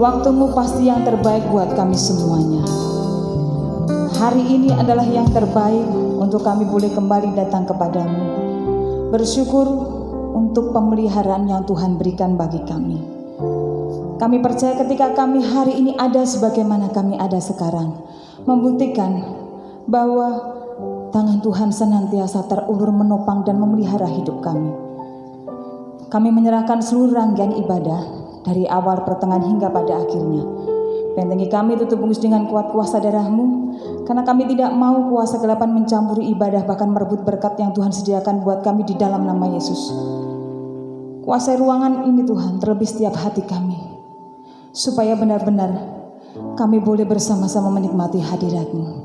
Waktumu pasti yang terbaik buat kami semuanya. Hari ini adalah yang terbaik untuk kami boleh kembali datang kepadamu. Bersyukur untuk pemeliharaan yang Tuhan berikan bagi kami. Kami percaya ketika kami hari ini ada sebagaimana kami ada sekarang, membuktikan bahwa tangan Tuhan senantiasa terulur menopang dan memelihara hidup kami. Kami menyerahkan seluruh rangkaian ibadah dari awal, pertengahan hingga pada akhirnya. Bentengi kami tutup bungkus dengan kuat kuasa darah-Mu, karena kami tidak mau kuasa kegelapan mencampuri ibadah, bahkan merebut berkat yang Tuhan sediakan buat kami di dalam nama Yesus. Kuasai ruangan ini Tuhan, terlebih setiap hati kami, supaya benar-benar kami boleh bersama-sama menikmati hadirat-Mu.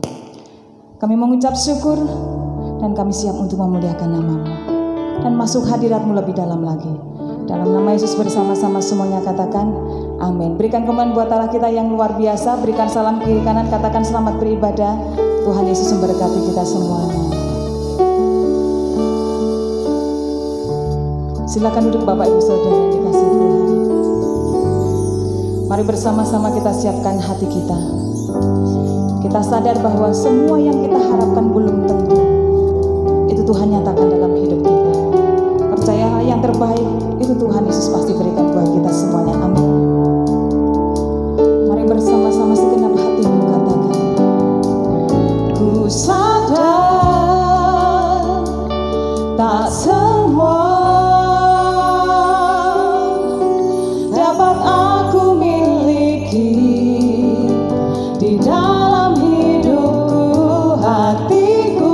Kami mengucap syukur dan kami siap untuk memuliakan nama-Mu dan masuk hadirat-Mu lebih dalam lagi. Dalam nama Yesus bersama-sama semuanya katakan amin. Berikan kemuliaan buat Allah kita yang luar biasa. Berikan salam kiri kanan, katakan selamat beribadah. Tuhan Yesus memberkati kita semuanya. Silakan duduk Bapak Ibu Saudara yang dikasihi Tuhan. Mari bersama-sama kita siapkan hati kita. Kita sadar bahwa semua yang kita harapkan belum tentu itu Tuhan nyatakan dalam hidup kita. Percayalah yang terbaik itu Tuhan Yesus pasti berikan buat kita semuanya. Amin. Mari bersama-sama segenap hatimu katakan, ku sadar tak semua dapat aku miliki di dalam hidupku, hatiku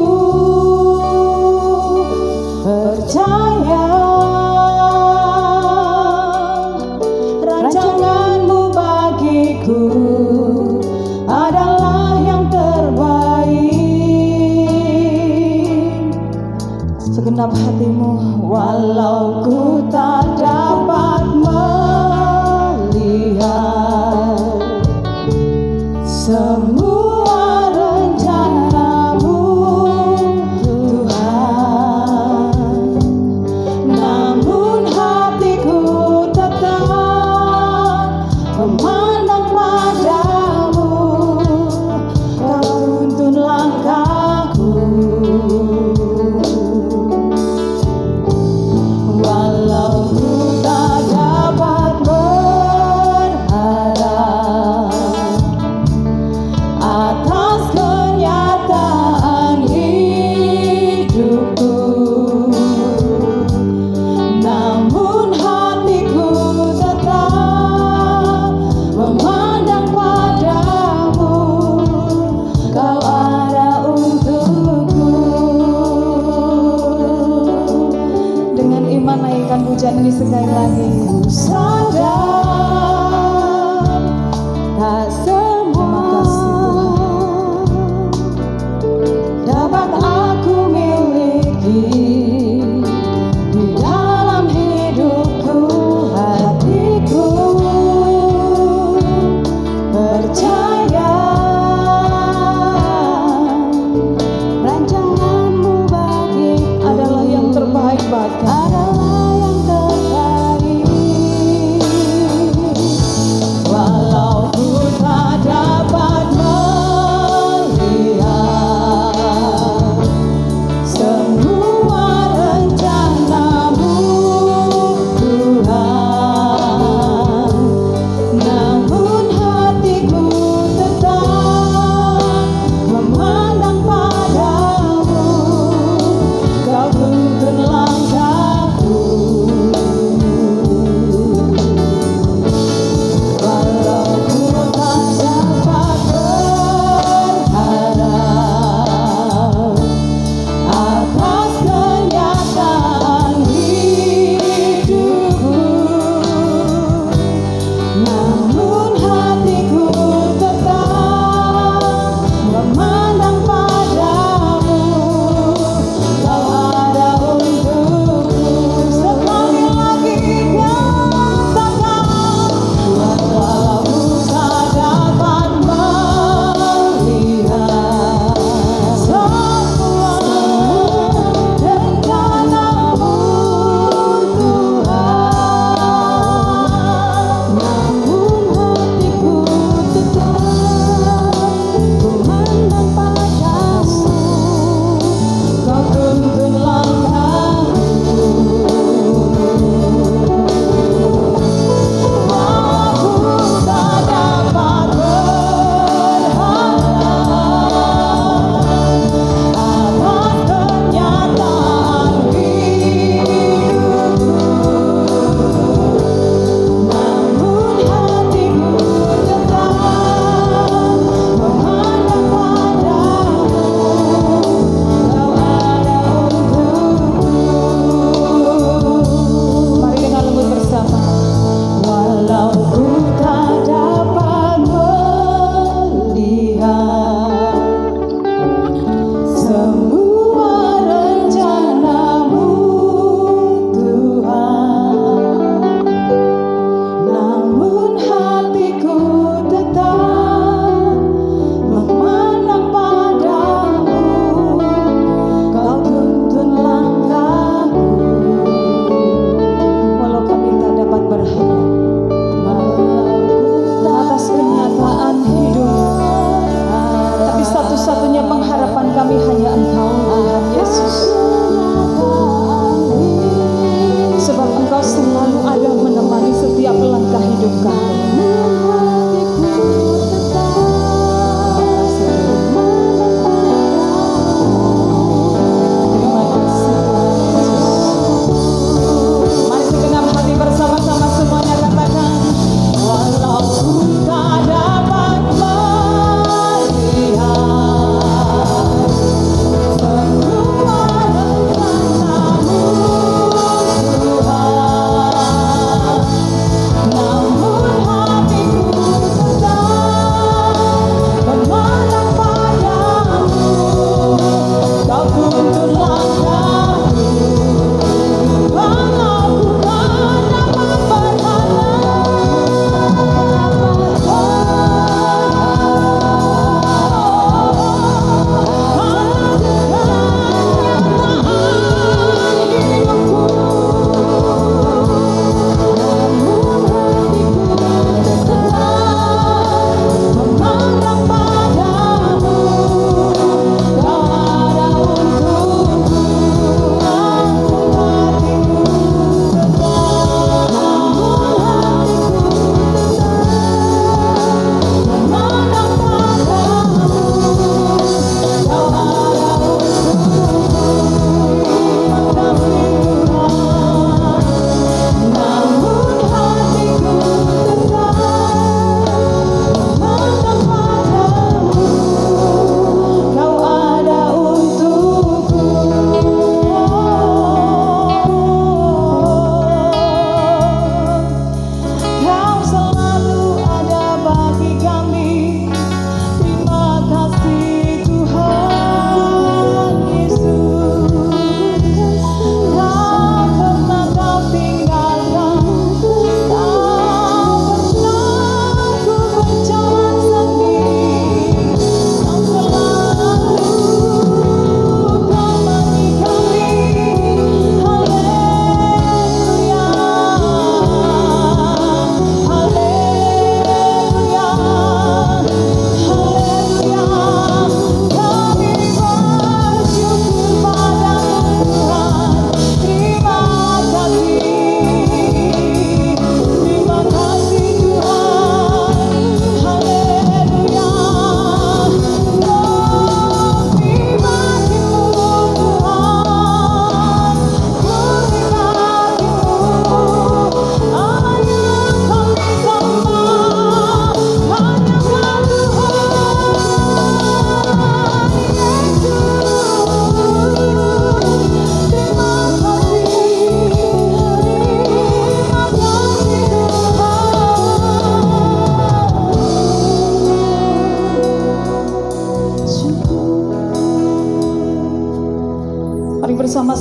percaya rancangan-Mu bagiku adalah yang terbaik. Segenap hatimu, walau ku tak dapat melihat semua rencana-Mu Tuhan, namun hatiku tetap memandang padamu. Kau tuntun langkahku,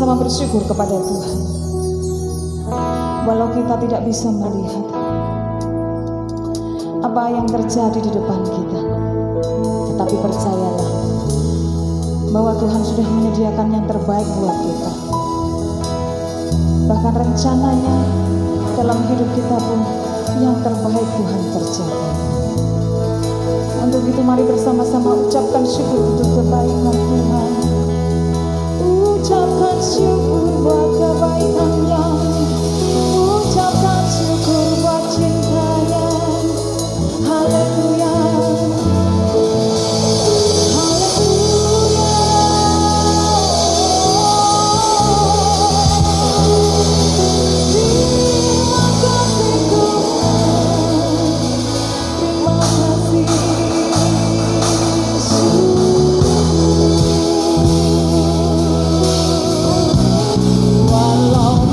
bersama-sama bersyukur kepada Tuhan. Walau kita tidak bisa melihat apa yang terjadi di depan kita, tetapi percayalah bahwa Tuhan sudah menyediakan yang terbaik buat kita. Bahkan rencananya dalam hidup kita pun yang terbaik Tuhan kerjakan. Untuk itu mari bersama-sama ucapkan syukur untuk kebaikan Tuhan. Ucapkan syukur buat kebaikannya, ucapkan syukur buat cintanya. Haleluya, haleluya. Terima kasih Tuhan, terima kasih Yesus. Walau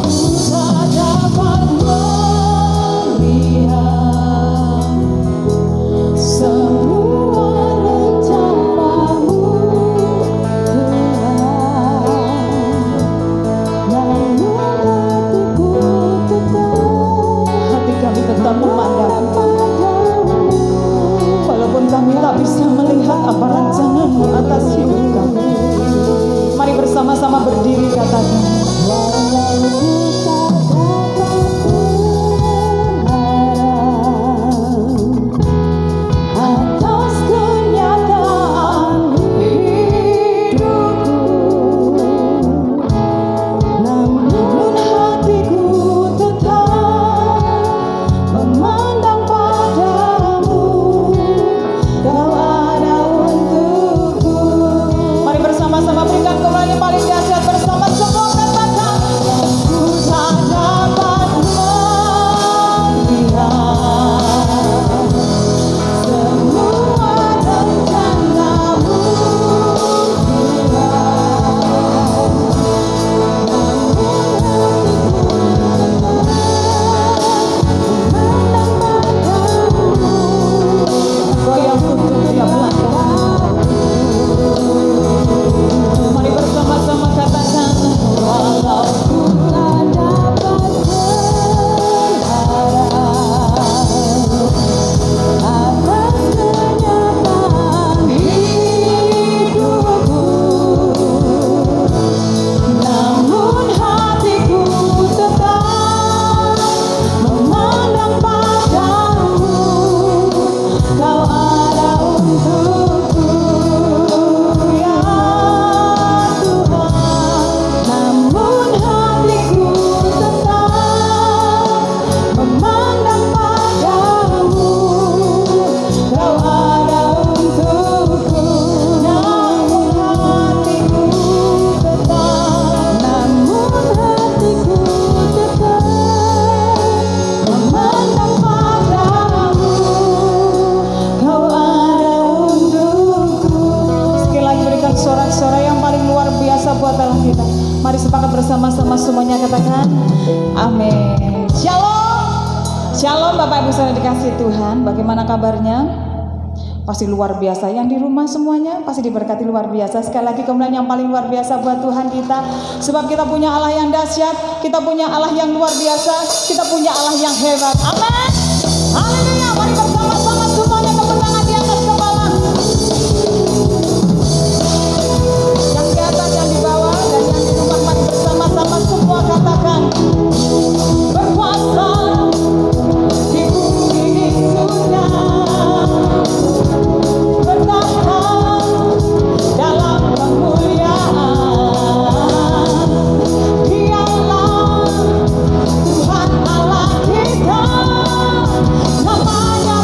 tak dapat melihat semua rencana-Mu Tuhan, namun hati kami tetap memandang. Walaupun kami tak bisa melihat apa rancangan-Mu atas hidup kami. Mari bersama-sama berdiri, katakan. Atas kenyataan hidupku, namun hatiku tetap memandang padamu. Kau ada untukku. Mari bersama-sama berikan kembali paling dahsyat bersama semua, katakan. Ku tak dapat melihat semua rencana-Mu goyang untuk tiap langkah. Mari bersama-sama katakan. Walau ku tak dapat atas kenyataan hidupku, namun hatiku tetap memandang padamu. Kau ada untukku, ya Tuhan. Namun hatiku tetap memandang padamu. Kau ada untukku, namun hatiku tetap, memandang padamu. Kau ada untukku. Sekali lagi berikan sorak-sorai yang paling luar biasa buat Allah kita. Mari sepakat bersama-sama semuanya katakan amin. Shalom, shalom Bapak Ibu saudara dikasih Tuhan. Bagaimana kabarnya? Pasti luar biasa. Yang di rumah semuanya pasti diberkati luar biasa. Sekali lagi kemuliaan yang paling luar biasa buat Tuhan kita. Sebab kita punya Allah yang dahsyat, kita punya Allah yang luar biasa, kita punya Allah yang hebat. Amin. Haleluya. Mari bersama-sama semuanya tepuk tangan di atas kepala. Yang di atas, yang di bawah, dan yang di rumah, mari bersama-sama semua katakan. Berkuasa di bumi ini sudah bertahan dalam kemuliaan. Dialah Tuhan Allah kita, namanya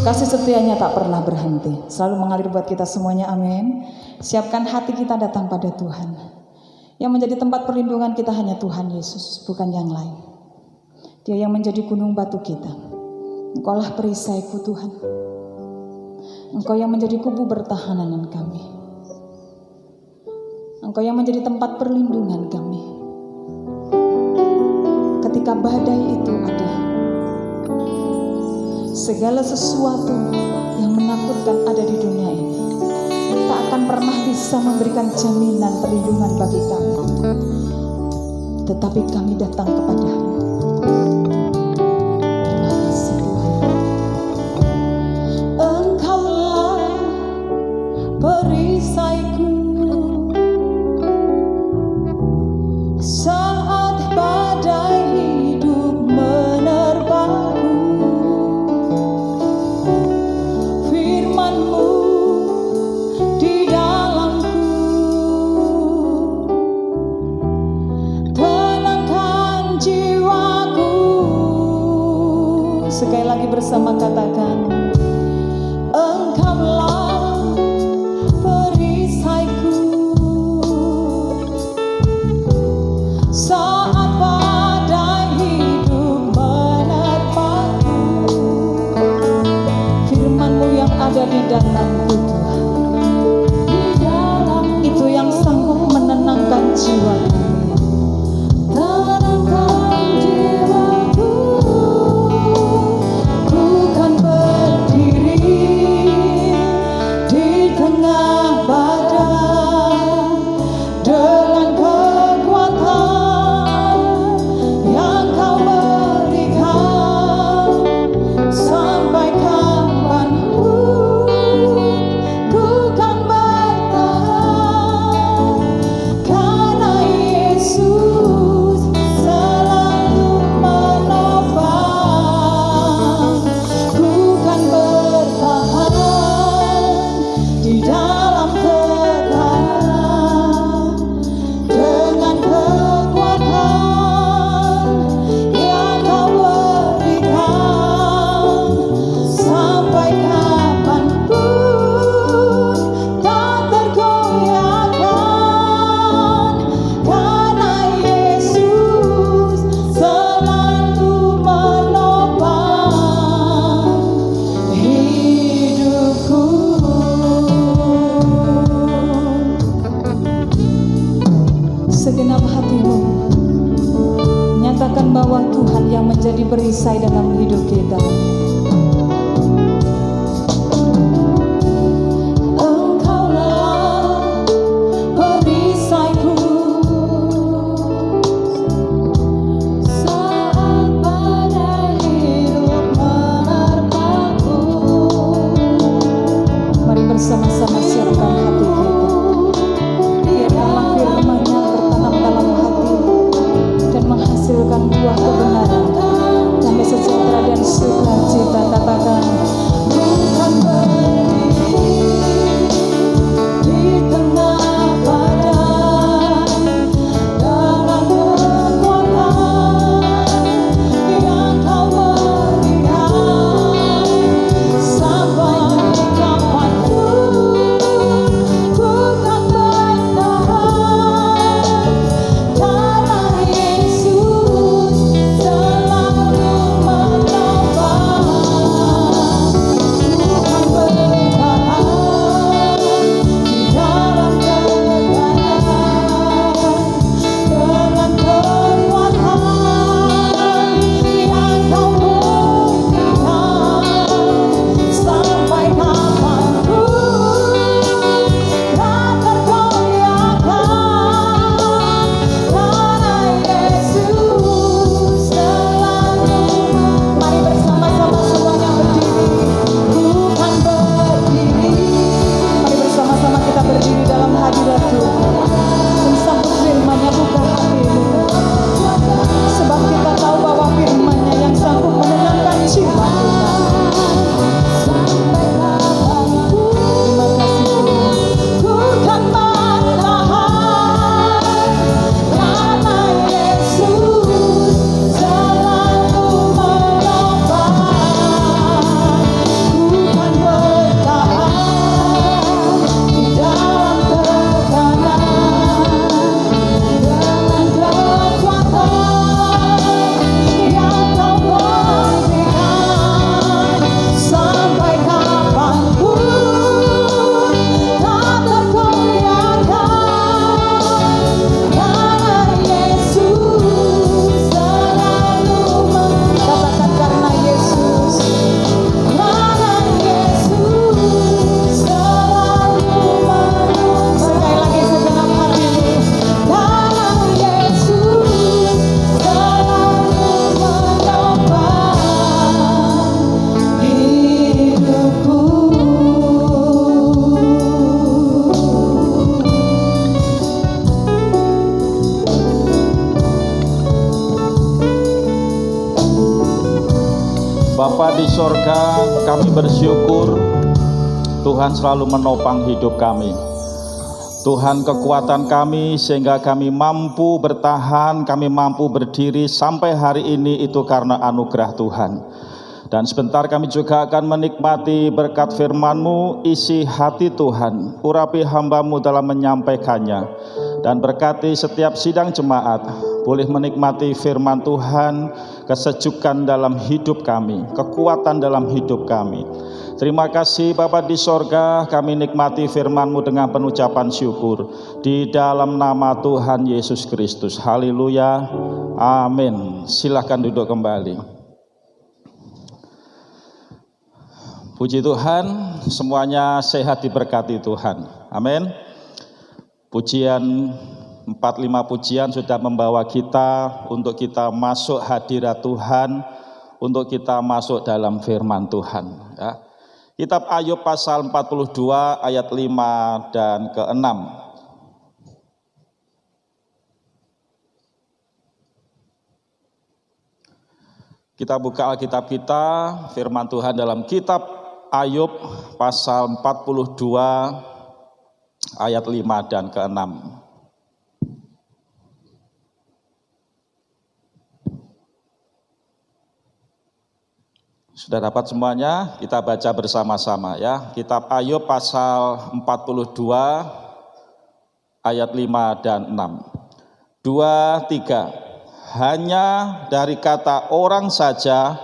Kasih setianya tak pernah berhenti, selalu mengalir buat kita semuanya, amin. Siapkan hati kita datang pada Tuhan. Yang menjadi tempat perlindungan kita hanya Tuhan Yesus, bukan yang lain. Dia yang menjadi gunung batu kita. Engkaulah perisaiku Tuhan. Engkau yang menjadi kubu pertahanan kami. Engkau yang menjadi tempat perlindungan kami. Ketika badai itu ada, segala sesuatu yang menakutkan ada di dunia ini tak akan pernah bisa memberikan jaminan perlindungan bagi kami. Tetapi kami datang kepada-Mu. Terima kasih Tuhan. Engkaulah perisaiku saat badai hidup menerpaku. Firman-Mu di dalamku tenangkan jiwaku. Sekali lagi bersama katakan, Engkaulah perisaiku saat badai hidup menerpaku. Firman-Mu yang ada di dalamku Tuhan, itu yang sanggup menenangkan jiwa kami. Tenangkan jiwaku, ku kan berdiri di tengah badai dengan kekuatan yang Kau berikan. Sampai kapanpun ku kan bertahan, karena Yesus selalu menopang. Ku kan bertahan di dalam tekanan dengan kekuatan yang Kau berikan. Sampai kapanpun tak tergoyahkan, karena Yesus selalu menopang hidupku. Segenap hatimu nyatakan bahwa Tuhan yang menjadi perisai dalam hidup kita. Engkaulah perisaiku saat badai hidup menerpaku. Mari bersama-sama siapkan hati kita. Biarkanlah firman-Nya tertanam dalam hati dan menghasilkan buah kebenaran, damai sejahtera di sorga, kami bersyukur Tuhan selalu menopang hidup kami. Tuhan kekuatan kami sehingga kami mampu bertahan, kami mampu berdiri sampai hari ini itu karena anugerah Tuhan. Dan sebentar kami juga akan menikmati berkat firman-Mu, isi hati Tuhan, urapi hamba-Mu dalam menyampaikannya. Dan berkati setiap sidang jemaat, boleh menikmati firman Tuhan, kesejukan dalam hidup kami, kekuatan dalam hidup kami. Terima kasih Bapa di sorga, kami nikmati firman-Mu dengan penucapan syukur. Di dalam nama Tuhan Yesus Kristus. Haleluya. Amin. Silakan duduk kembali. Puji Tuhan, semuanya sehat diberkati Tuhan. Amin. Pujian 45 pujian sudah membawa kita untuk kita masuk hadirat Tuhan, untuk kita masuk dalam firman Tuhan. Ya. Kitab Ayub pasal 42 ayat 5 dan ke-6. Kita buka Alkitab kita, firman Tuhan dalam kitab Ayub pasal 42 ayat 5 dan ke-6. Sudah dapat semuanya? Kita baca bersama-sama ya. Kitab Ayub pasal 42 ayat 5 dan 6. 2, 3. Hanya dari kata orang saja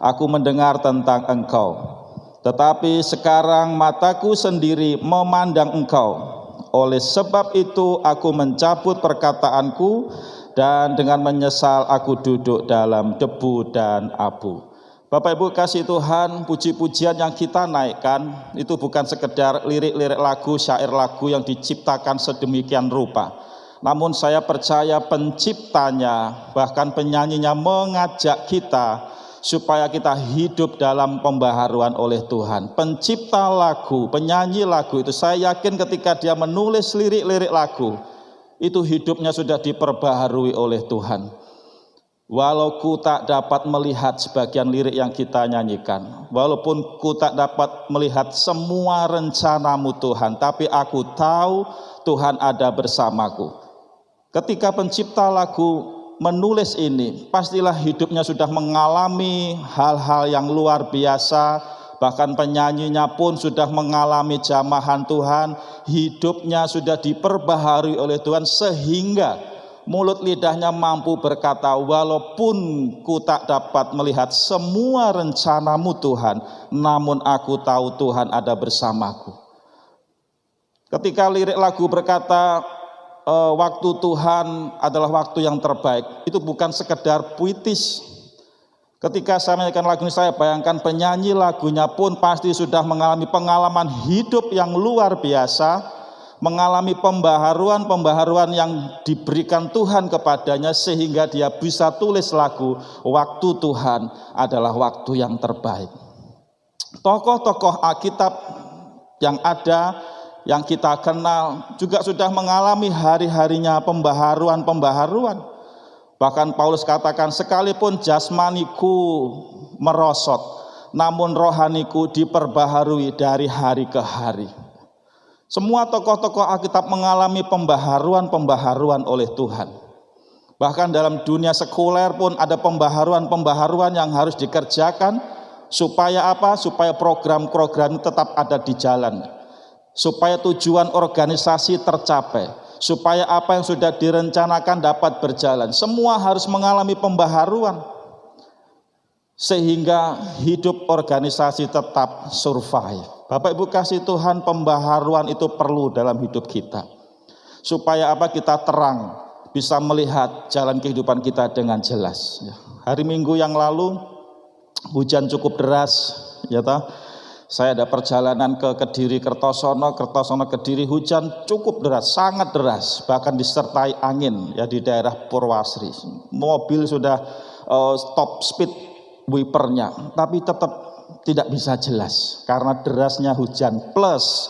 aku mendengar tentang Engkau. Tetapi sekarang mataku sendiri memandang Engkau. Oleh sebab itu aku mencabut perkataanku dan dengan menyesal aku duduk dalam debu dan abu. Bapak Ibu kasih Tuhan, puji-pujian yang kita naikkan itu bukan sekedar lirik-lirik lagu, syair lagu yang diciptakan sedemikian rupa. Namun saya percaya penciptanya, bahkan penyanyinya mengajak kita supaya kita hidup dalam pembaharuan oleh Tuhan. Pencipta lagu, penyanyi lagu itu saya yakin ketika dia menulis lirik-lirik lagu, itu hidupnya sudah diperbaharui oleh Tuhan. Walau ku tak dapat melihat sebagian lirik yang kita nyanyikan, walaupun ku tak dapat melihat semua rencana-Mu Tuhan, tapi aku tahu Tuhan ada bersamaku. Ketika pencipta lagu menulis ini, pastilah hidupnya sudah mengalami hal-hal yang luar biasa, bahkan penyanyinya pun sudah mengalami jamahan Tuhan, hidupnya sudah diperbaharui oleh Tuhan sehingga mulut lidahnya mampu berkata, walaupun ku tak dapat melihat semua rencana-Mu Tuhan, namun aku tahu Tuhan ada bersamaku. Ketika lirik lagu berkata, waktu Tuhan adalah waktu yang terbaik, itu bukan sekedar puitis. Ketika saya menyanyikan lagu ini, saya bayangkan penyanyi lagunya pun pasti sudah mengalami pengalaman hidup yang luar biasa, mengalami pembaharuan yang diberikan Tuhan kepadanya sehingga dia bisa tulis lagu waktu Tuhan adalah waktu yang terbaik. Tokoh-tokoh Alkitab yang ada, yang kita kenal juga sudah mengalami hari-harinya pembaharuan. Bahkan Paulus katakan, sekalipun jasmaniku merosot, namun rohaniku diperbaharui dari hari ke hari. Semua tokoh-tokoh Alkitab mengalami pembaharuan oleh Tuhan. Bahkan dalam dunia sekuler pun ada pembaharuan yang harus dikerjakan. Supaya apa? Supaya program-program tetap ada di jalan. Supaya tujuan organisasi tercapai. Supaya apa yang sudah direncanakan dapat berjalan. Semua harus mengalami pembaharuan. Sehingga hidup organisasi tetap survive. Bapak Ibu kasih Tuhan, pembaharuan itu perlu dalam hidup kita. Supaya apa? Kita terang, bisa melihat jalan kehidupan kita dengan jelas. Hari Minggu yang lalu hujan cukup deras, ya toh. Saya ada perjalanan ke Kediri Kertosono Kediri, hujan cukup deras, sangat deras, bahkan disertai angin ya di daerah Purwasri. Mobil sudah stop speed wipernya, tapi tetap tidak bisa jelas karena derasnya hujan, plus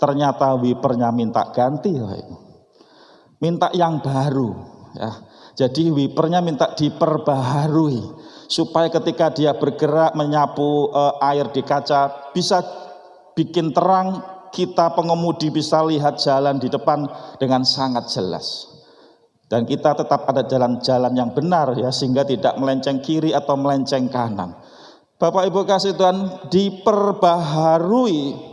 ternyata wipernya minta ganti, minta yang baru ya. Jadi wipernya minta diperbaharui supaya ketika dia bergerak menyapu air di kaca bisa bikin terang, kita pengemudi bisa lihat jalan di depan dengan sangat jelas. Dan kita tetap ada jalan-jalan yang benar ya, sehingga tidak melenceng kiri atau melenceng kanan. Bapak Ibu kasih Tuhan, diperbaharui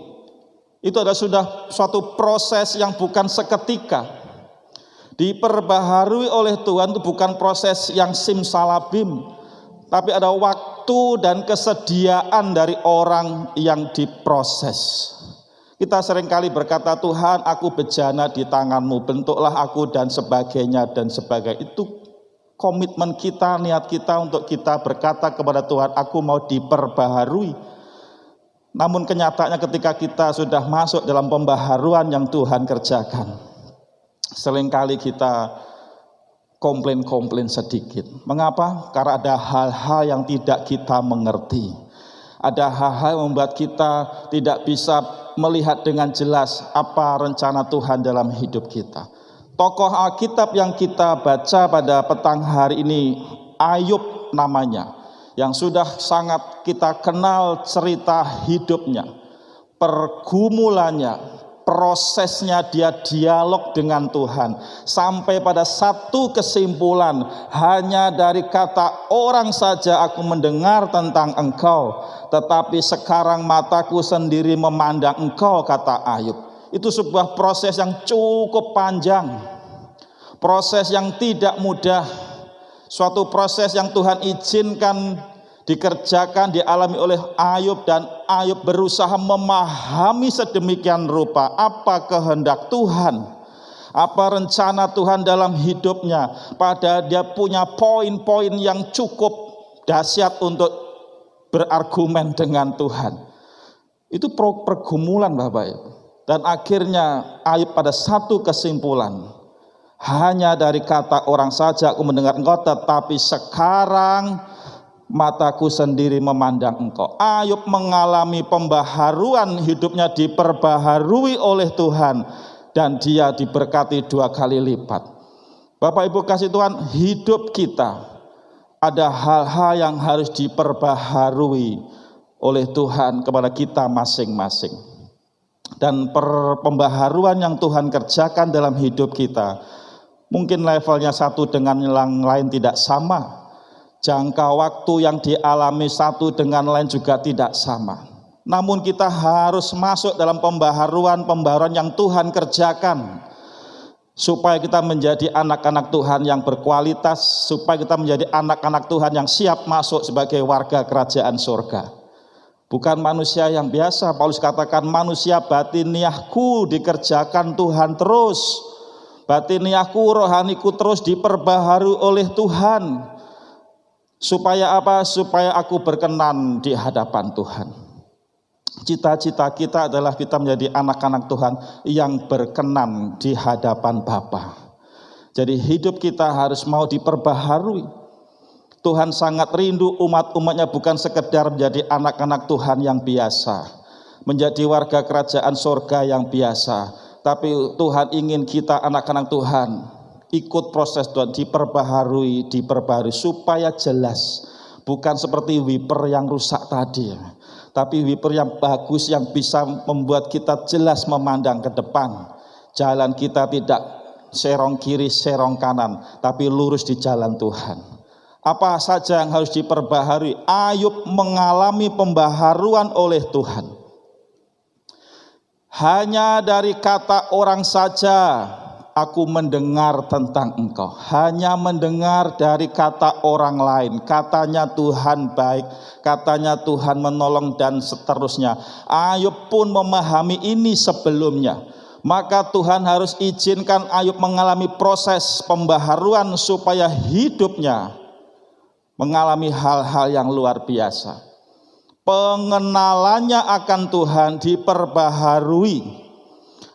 itu adalah sudah suatu proses yang bukan seketika. Diperbaharui oleh Tuhan itu bukan proses yang simsalabim, tapi ada waktu dan kesediaan dari orang yang diproses. Kita seringkali berkata, Tuhan aku bejana di tangan-Mu, bentuklah aku dan sebagainya dan sebagainya. Itu komitmen kita, niat kita untuk kita berkata kepada Tuhan, aku mau diperbaharui. Namun kenyataannya ketika kita sudah masuk dalam pembaharuan yang Tuhan kerjakan, seringkali kita komplain sedikit. Mengapa? Karena ada hal-hal yang tidak kita mengerti. Ada hal-hal yang membuat kita tidak bisa melihat dengan jelas apa rencana Tuhan dalam hidup kita. Tokoh Alkitab yang kita baca pada petang hari ini, Ayub namanya, yang sudah sangat kita kenal cerita hidupnya, pergumulannya, prosesnya dia dialog dengan Tuhan, sampai pada satu kesimpulan, hanya dari kata orang saja aku mendengar tentang Engkau, tetapi sekarang mataku sendiri memandang Engkau, kata Ayub. Itu sebuah proses yang cukup panjang, proses yang tidak mudah, suatu proses yang Tuhan izinkan dikerjakan, dialami oleh Ayub, dan Ayub berusaha memahami sedemikian rupa apa kehendak Tuhan, apa rencana Tuhan dalam hidupnya. Padahal dia punya poin-poin yang cukup dahsyat untuk berargumen dengan Tuhan. Itu pergumulan Bapak Ibu. Dan akhirnya Ayub pada satu kesimpulan, hanya dari kata orang saja aku mendengar Engkau, tetapi sekarang mataku sendiri memandang Engkau. Ayub mengalami pembaharuan, hidupnya diperbaharui oleh Tuhan, dan dia diberkati 2 kali lipat. Bapak Ibu kasih Tuhan, hidup kita ada hal-hal yang harus diperbaharui oleh Tuhan kepada kita masing-masing. Dan pembaharuan yang Tuhan kerjakan dalam hidup kita, mungkin levelnya satu dengan yang lain tidak sama. Jangka waktu yang dialami satu dengan lain juga tidak sama. Namun kita harus masuk dalam pembaharuan yang Tuhan kerjakan, supaya kita menjadi anak-anak Tuhan yang berkualitas, supaya kita menjadi anak-anak Tuhan yang siap masuk sebagai warga kerajaan surga. Bukan manusia yang biasa. Paulus katakan manusia batiniahku dikerjakan Tuhan terus. Batiniahku, rohaniku terus diperbaharui oleh Tuhan. Supaya apa? Supaya aku berkenan di hadapan Tuhan. Cita-cita kita adalah kita menjadi anak-anak Tuhan yang berkenan di hadapan Bapa. Jadi hidup kita harus mau diperbaharui. Tuhan sangat rindu umat-umatnya bukan sekedar menjadi anak-anak Tuhan yang biasa, menjadi warga kerajaan surga yang biasa, tapi Tuhan ingin kita anak-anak Tuhan ikut proses Tuhan, diperbaharui supaya jelas, bukan seperti wiper yang rusak tadi, tapi wiper yang bagus yang bisa membuat kita jelas memandang ke depan. Jalan kita tidak serong kiri serong kanan, tapi lurus di jalan Tuhan. Apa saja yang harus diperbaharui? Ayub mengalami pembaharuan oleh Tuhan. Hanya dari kata orang saja aku mendengar tentang Engkau. Hanya mendengar dari kata orang lain. Katanya Tuhan baik, katanya Tuhan menolong, dan seterusnya. Ayub pun memahami ini sebelumnya. Maka Tuhan harus izinkan Ayub mengalami proses pembaharuan supaya hidupnya mengalami hal-hal yang luar biasa. Pengenalannya akan Tuhan diperbaharui.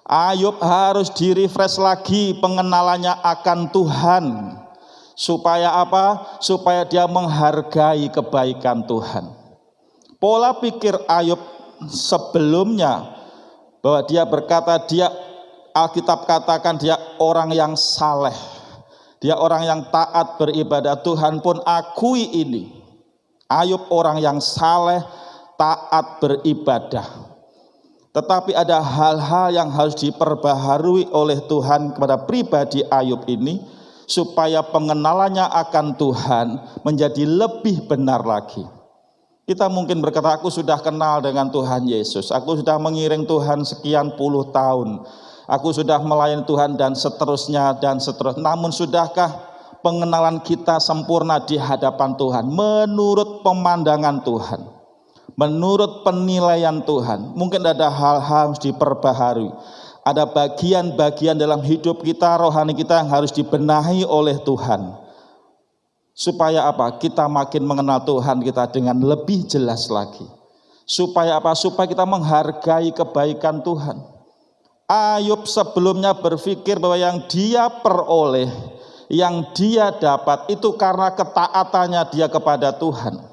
Ayub harus direfresh lagi pengenalannya akan Tuhan. Supaya apa? Supaya dia menghargai kebaikan Tuhan. Pola pikir Ayub sebelumnya, bahwa dia berkata, Alkitab katakan dia orang yang saleh. Dia orang yang taat beribadah, Tuhan pun akui ini. Ayub orang yang saleh, taat beribadah. Tetapi ada hal-hal yang harus diperbaharui oleh Tuhan kepada pribadi Ayub ini, supaya pengenalannya akan Tuhan menjadi lebih benar lagi. Kita mungkin berkata, aku sudah kenal dengan Tuhan Yesus, aku sudah mengiring Tuhan sekian puluh tahun, aku sudah melayani Tuhan dan seterusnya dan seterusnya. Namun sudahkah pengenalan kita sempurna di hadapan Tuhan menurut pemandangan Tuhan, menurut penilaian Tuhan? Mungkin ada hal-hal harus diperbaharui. Ada bagian-bagian dalam hidup kita, rohani kita yang harus dibenahi oleh Tuhan. Supaya apa? Kita makin mengenal Tuhan kita dengan lebih jelas lagi. Supaya apa? Supaya kita menghargai kebaikan Tuhan. Ayub sebelumnya berpikir bahwa yang dia peroleh, yang dia dapat itu karena ketaatannya dia kepada Tuhan.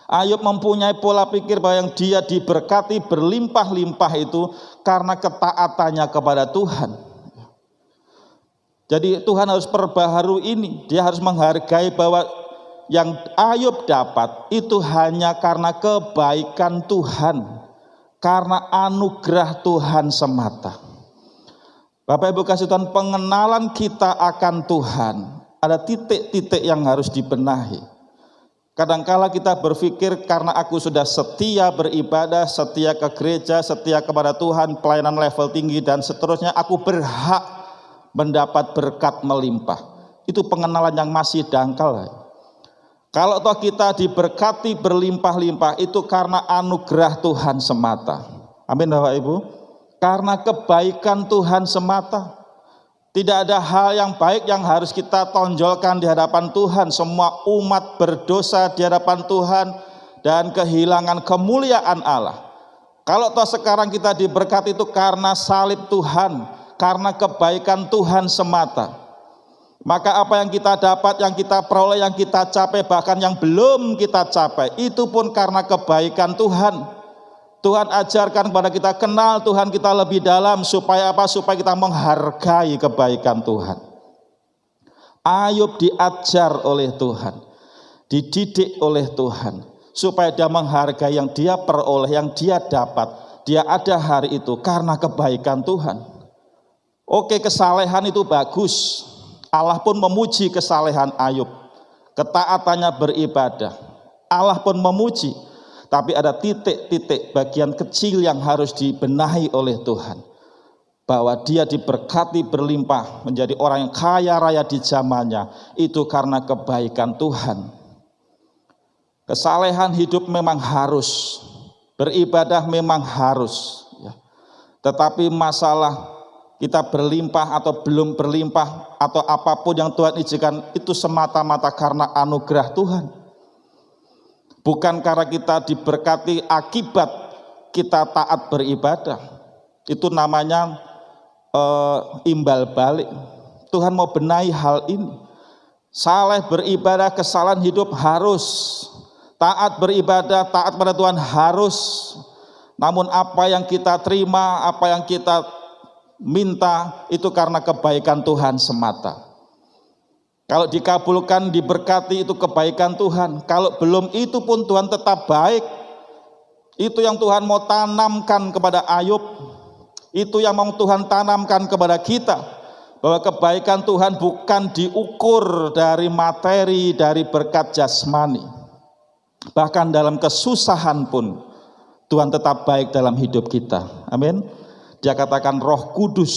Ayub mempunyai pola pikir bahwa yang dia diberkati berlimpah-limpah itu karena ketaatannya kepada Tuhan. Jadi Tuhan harus perbaharui ini. Dia harus menghargai bahwa yang Ayub dapat itu hanya karena kebaikan Tuhan, karena anugerah Tuhan semata. Bapak Ibu kasih Tuhan, pengenalan kita akan Tuhan ada titik-titik yang harus dibenahi. Kadangkala kita berpikir karena aku sudah setia beribadah, setia ke gereja, setia kepada Tuhan, pelayanan level tinggi dan seterusnya, aku berhak mendapat berkat melimpah. Itu pengenalan yang masih dangkal. Kalau toh kita diberkati berlimpah-limpah, itu karena anugerah Tuhan semata. Amin Bapak Ibu. Karena kebaikan Tuhan semata. Tidak ada hal yang baik yang harus kita tonjolkan di hadapan Tuhan. Semua umat berdosa di hadapan Tuhan dan kehilangan kemuliaan Allah. Kalau toh sekarang kita diberkati itu karena salib Tuhan, karena kebaikan Tuhan semata. Maka apa yang kita dapat, yang kita peroleh, yang kita capai, bahkan yang belum kita capai, itu pun karena kebaikan Tuhan. Tuhan ajarkan kepada kita, kenal Tuhan kita lebih dalam. Supaya apa? Supaya kita menghargai kebaikan Tuhan. Ayub diajar oleh Tuhan, dididik oleh Tuhan, supaya dia menghargai yang dia peroleh, yang dia dapat. Dia ada hari itu karena kebaikan Tuhan. Oke, kesalehan itu bagus. Allah pun memuji kesalehan Ayub. Ketaatannya beribadah. Allah pun memuji. Tapi ada titik-titik bagian kecil yang harus dibenahi oleh Tuhan. Bahwa dia diberkati berlimpah, menjadi orang yang kaya raya di zamannya. Itu karena kebaikan Tuhan. Kesalehan hidup memang harus. Beribadah memang harus. Tetapi masalah kita berlimpah atau belum berlimpah atau apapun yang Tuhan izinkan itu semata-mata karena anugerah Tuhan. Bukan karena kita diberkati akibat kita taat beribadah. Itu namanya imbal balik. Tuhan mau benahi hal ini. Saleh beribadah, kesalahan hidup harus. Taat beribadah, taat pada Tuhan harus. Namun apa yang kita terima, apa yang kita minta itu karena kebaikan Tuhan semata. Kalau dikabulkan, diberkati itu kebaikan Tuhan. Kalau belum itu pun Tuhan tetap baik. Itu yang Tuhan mau tanamkan kepada Ayub. Itu yang mau Tuhan tanamkan kepada kita. Bahwa kebaikan Tuhan bukan diukur dari materi, dari berkat jasmani. Bahkan dalam kesusahan pun Tuhan tetap baik dalam hidup kita. Amin. Dia katakan Roh Kudus,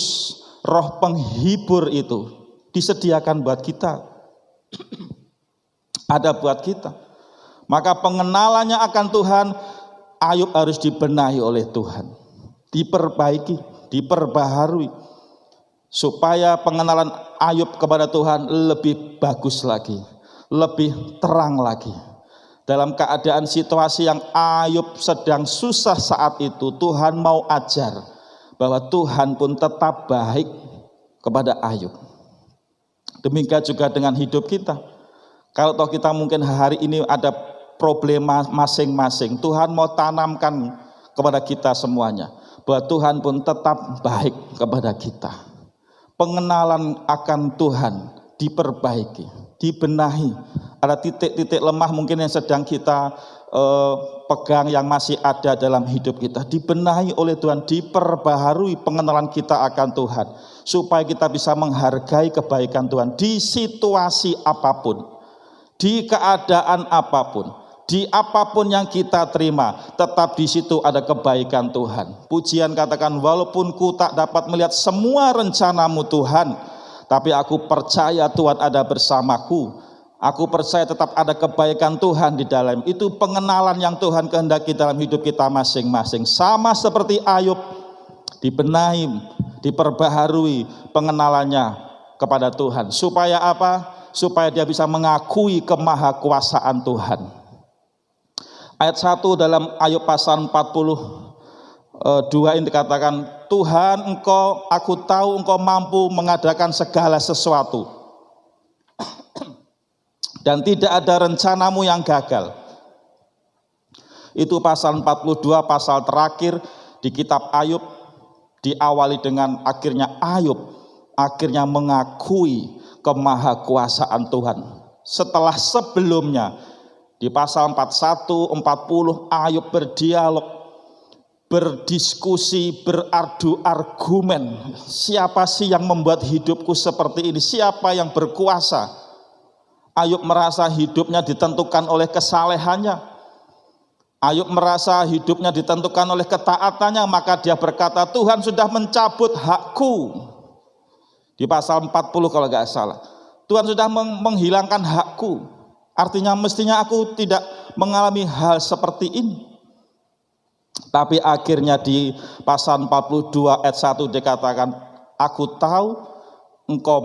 Roh penghibur itu disediakan buat kita. Ada buat kita. Maka pengenalannya akan Tuhan, Ayub harus dibenahi oleh Tuhan. Diperbaiki, diperbaharui. Supaya pengenalan Ayub kepada Tuhan lebih bagus lagi. Lebih terang lagi. Dalam keadaan situasi yang Ayub sedang susah saat itu, Tuhan mau ajar bahwa Tuhan pun tetap baik kepada Ayub. Demikian juga dengan hidup kita. Kalau toh kita mungkin hari ini ada problema masing-masing, Tuhan mau tanamkan kepada kita semuanya bahwa Tuhan pun tetap baik kepada kita. Pengenalan akan Tuhan diperbaiki, dibenahi. Ada titik-titik lemah mungkin yang sedang kita pegang, yang masih ada dalam hidup kita. Dibenahi oleh Tuhan, diperbaharui pengenalan kita akan Tuhan. Supaya kita bisa menghargai kebaikan Tuhan di situasi apapun, di keadaan apapun, di apapun yang kita terima, tetap di situ ada kebaikan Tuhan. Pujian katakan, walaupun ku tak dapat melihat semua rencanamu Tuhan, tapi aku percaya Tuhan ada bersamaku. Aku percaya tetap ada kebaikan Tuhan di dalam. Itu pengenalan yang Tuhan kehendaki dalam hidup kita masing-masing. Sama seperti Ayub, dibenahi, diperbaharui pengenalannya kepada Tuhan. Supaya apa? Supaya dia bisa mengakui kemahakuasaan Tuhan. Ayat 1 dalam Ayub pasal 42 ini dikatakan, Tuhan aku tahu engkau mampu mengadakan segala sesuatu. Dan tidak ada rencanamu yang gagal. Itu pasal 42, pasal terakhir di kitab Ayub, diawali dengan Ayub akhirnya mengakui kemahakuasaan Tuhan. Setelah sebelumnya di pasal 41, 40 Ayub berdialog, berdiskusi, berardu argumen. Siapa sih yang membuat hidupku seperti ini? Siapa yang berkuasa? Ayub merasa hidupnya ditentukan oleh kesalehannya. Ayub merasa hidupnya ditentukan oleh ketaatannya, maka dia berkata, Tuhan sudah mencabut hakku. Di pasal 40 kalau nggak salah. Tuhan sudah menghilangkan hakku. Artinya mestinya aku tidak mengalami hal seperti ini. Tapi akhirnya di pasal 42 ayat 1 dikatakan, aku tahu engkau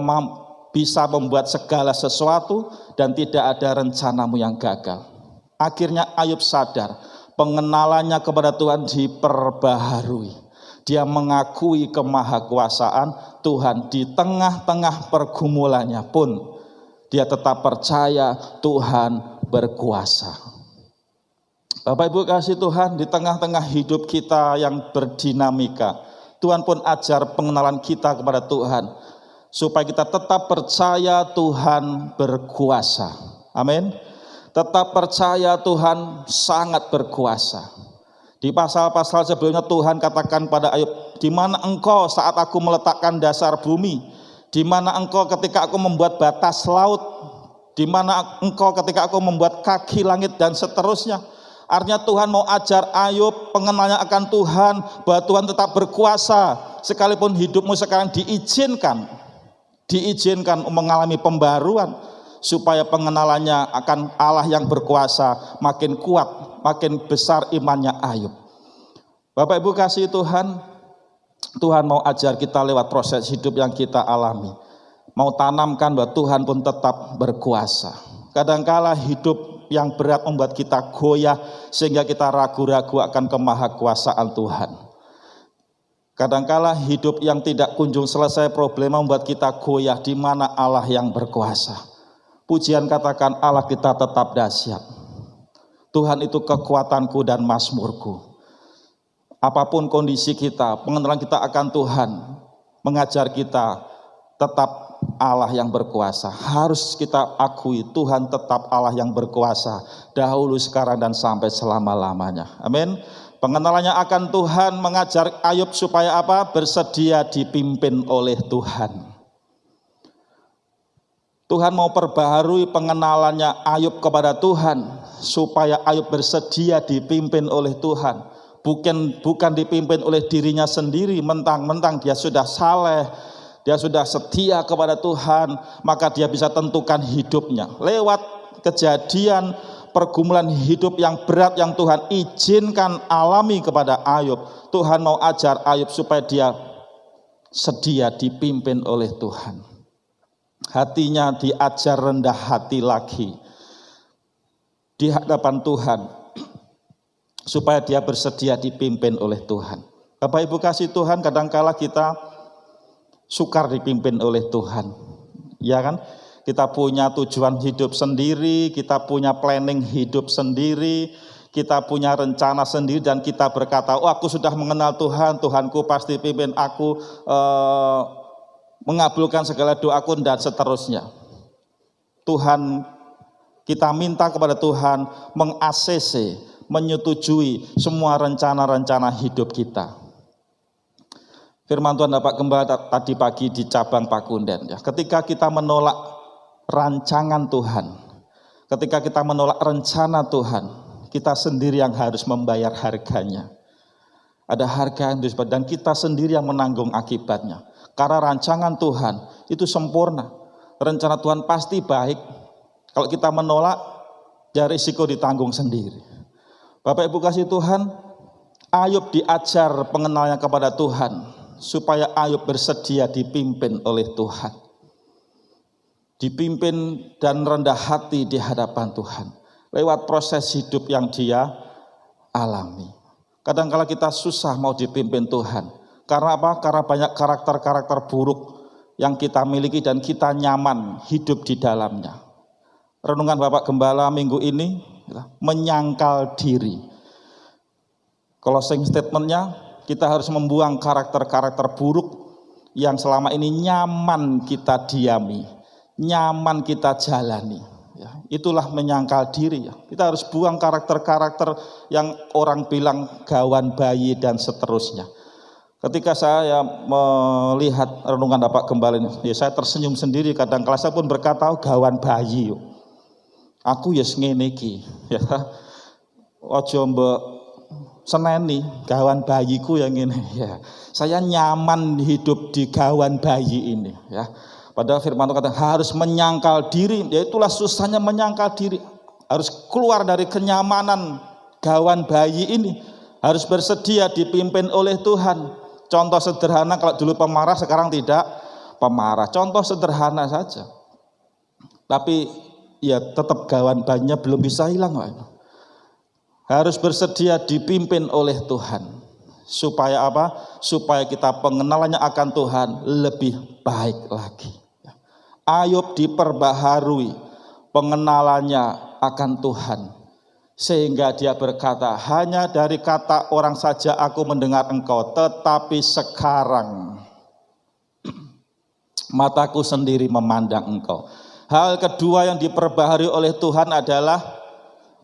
bisa membuat segala sesuatu dan tidak ada rencanamu yang gagal. Akhirnya Ayub sadar, pengenalannya kepada Tuhan diperbaharui. Dia mengakui kemahakuasaan Tuhan di tengah-tengah pergumulannya pun dia tetap percaya Tuhan berkuasa. Bapak Ibu kasih Tuhan, di tengah-tengah hidup kita yang berdinamika, Tuhan pun ajar pengenalan kita kepada Tuhan, supaya kita tetap percaya Tuhan berkuasa. Amin. Tetap percaya Tuhan sangat berkuasa. Di pasal-pasal sebelumnya Tuhan katakan pada Ayub, di mana engkau saat aku meletakkan dasar bumi? Di mana engkau ketika aku membuat batas laut? Di mana engkau ketika aku membuat kaki langit dan seterusnya? Artinya Tuhan mau ajar Ayub pengenalnya akan Tuhan, bahwa Tuhan tetap berkuasa. Sekalipun hidupmu sekarang diizinkan mengalami pembaruan, supaya pengenalannya akan Allah yang berkuasa makin kuat, makin besar imannya Ayub. Bapak Ibu kasih Tuhan, Tuhan mau ajar kita lewat proses hidup yang kita alami, mau tanamkan bahwa Tuhan pun tetap berkuasa. Kadangkala hidup yang berat membuat kita goyah, sehingga kita ragu-ragu akan kemahakuasaan Tuhan. Kadangkala hidup yang tidak kunjung selesai problema membuat kita goyah, di mana Allah yang berkuasa. Pujian katakan, Allah kita tetap dahsyat. Tuhan itu kekuatanku dan mazmurku. Apapun kondisi kita, pengenalan kita akan Tuhan mengajar kita tetap Allah yang berkuasa. Harus kita akui Tuhan tetap Allah yang berkuasa, dahulu, sekarang, dan sampai selama-lamanya. Amin. Pengenalannya akan Tuhan mengajar Ayub supaya apa? Bersedia dipimpin oleh Tuhan. Tuhan mau perbaharui pengenalannya Ayub kepada Tuhan, supaya Ayub bersedia dipimpin oleh Tuhan. Bukan dipimpin oleh dirinya sendiri, mentang-mentang dia sudah saleh, dia sudah setia kepada Tuhan, maka dia bisa tentukan hidupnya. Lewat kejadian pergumulan hidup yang berat yang Tuhan izinkan alami kepada Ayub, Tuhan mau ajar Ayub supaya dia sedia dipimpin oleh Tuhan. Hatinya diajar rendah hati lagi di hadapan Tuhan, supaya dia bersedia dipimpin oleh Tuhan. Bapak Ibu kasih Tuhan, kadangkala kita sukar dipimpin oleh Tuhan, ya kan? Kita punya tujuan hidup sendiri, kita punya planning hidup sendiri, kita punya rencana sendiri, dan kita berkata, oh aku sudah mengenal Tuhan, Tuhanku pasti pimpin aku, mengabulkan segala doaku, dan seterusnya. Tuhan, kita minta kepada Tuhan meng-ACC, menyetujui semua rencana-rencana hidup kita. Firman Tuhan Bapak Gembala tadi pagi di cabang Pakunden, ya, ketika kita menolak rancangan Tuhan, ketika kita menolak rencana Tuhan, kita sendiri yang harus membayar harganya. Ada harga yang disebut, dan kita sendiri yang menanggung akibatnya. Karena rancangan Tuhan itu sempurna. Rencana Tuhan pasti baik. Kalau kita menolak, ya risiko ditanggung sendiri. Bapak Ibu kasih Tuhan, Ayub diajar pengenalnya kepada Tuhan, supaya Ayub bersedia dipimpin oleh Tuhan. Dipimpin dan rendah hati di hadapan Tuhan. Lewat proses hidup yang dia alami. Kadang-kala kita susah mau dipimpin Tuhan. Karena apa? Karena banyak karakter-karakter buruk yang kita miliki dan kita nyaman hidup di dalamnya. Renungan Bapak Gembala minggu ini, menyangkal diri. Closing statementnya, kita harus membuang karakter-karakter buruk yang selama ini nyaman kita diami, nyaman kita jalani. Ya, itulah menyangkal diri. Ya. Kita harus buang karakter-karakter yang orang bilang gawan bayi dan seterusnya. Ketika saya melihat renungan Bapak Gembala ini, ya saya tersenyum sendiri. Kadang-kala saya pun berkata, oh, gawan bayi. Aku ya ngene iki, ya. Ojo mbok seneni gawan bayiku yang ini, ya. Saya nyaman hidup di gawan bayi ini, ya. Padahal firman Tuhan kata harus menyangkal diri, ya itulah susahnya menyangkal diri. Harus keluar dari kenyamanan gawan bayi ini, harus bersedia dipimpin oleh Tuhan. Contoh sederhana, kalau dulu pemarah sekarang tidak pemarah. Contoh sederhana saja. Tapi ya tetap gawan bayinya belum bisa hilang. Harus bersedia dipimpin oleh Tuhan. Supaya apa? Supaya kita pengenalannya akan Tuhan lebih baik lagi. Ayub diperbaharui pengenalannya akan Tuhan. Sehingga dia berkata, hanya dari kata orang saja aku mendengar engkau, tetapi sekarang mataku sendiri memandang engkau. Hal kedua yang diperbaharui oleh Tuhan adalah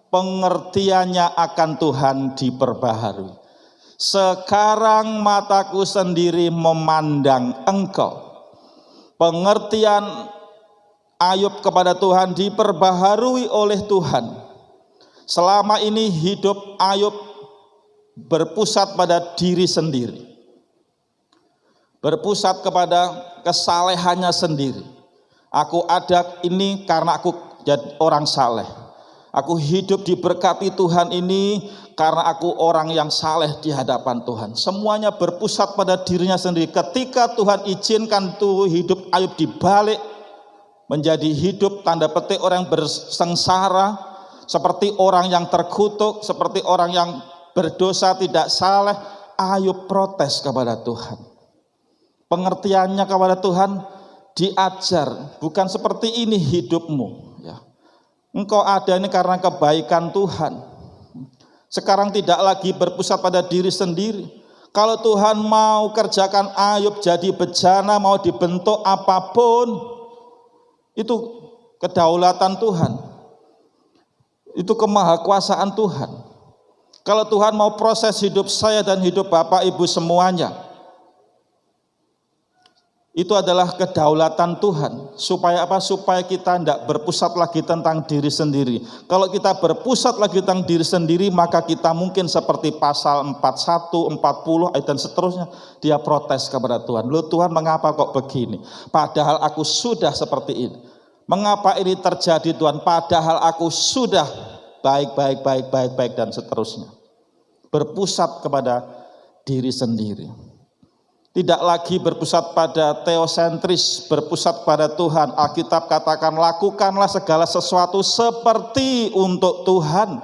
pengertiannya akan Tuhan diperbaharui. Sekarang mataku sendiri memandang engkau. Pengertian Ayub kepada Tuhan diperbaharui oleh Tuhan. Selama ini hidup Ayub berpusat pada diri sendiri. Berpusat kepada kesalehannya sendiri. Aku ada ini karena aku jadi orang saleh. Aku hidup diberkati Tuhan ini karena aku orang yang saleh di hadapan Tuhan. Semuanya berpusat pada dirinya sendiri. Ketika Tuhan izinkan tuh hidup Ayub dibalik menjadi hidup tanda petik orang bersengsara, seperti orang yang terkutuk, seperti orang yang berdosa tidak saleh, Ayub protes kepada Tuhan. Pengertiannya kepada Tuhan diajar, bukan seperti ini hidupmu. Ya. Engkau ada ini karena kebaikan Tuhan. Sekarang tidak lagi berpusat pada diri sendiri. Kalau Tuhan mau kerjakan Ayub jadi bejana, mau dibentuk apapun, itu kedaulatan Tuhan. Itu kemahakuasaan Tuhan. Kalau Tuhan mau proses hidup saya dan hidup Bapak Ibu semuanya, itu adalah kedaulatan Tuhan. Supaya apa? Supaya kita tidak berpusat lagi tentang diri sendiri. Kalau kita berpusat lagi tentang diri sendiri, maka kita mungkin seperti pasal 41, 40 dan seterusnya. Dia protes kepada Tuhan. Loh Tuhan, mengapa kok begini? Padahal aku sudah seperti ini. Mengapa ini terjadi Tuhan? Padahal aku sudah baik dan seterusnya. Berpusat kepada diri sendiri. Tidak lagi berpusat pada teosentris, berpusat pada Tuhan. Alkitab katakan lakukanlah segala sesuatu seperti untuk Tuhan.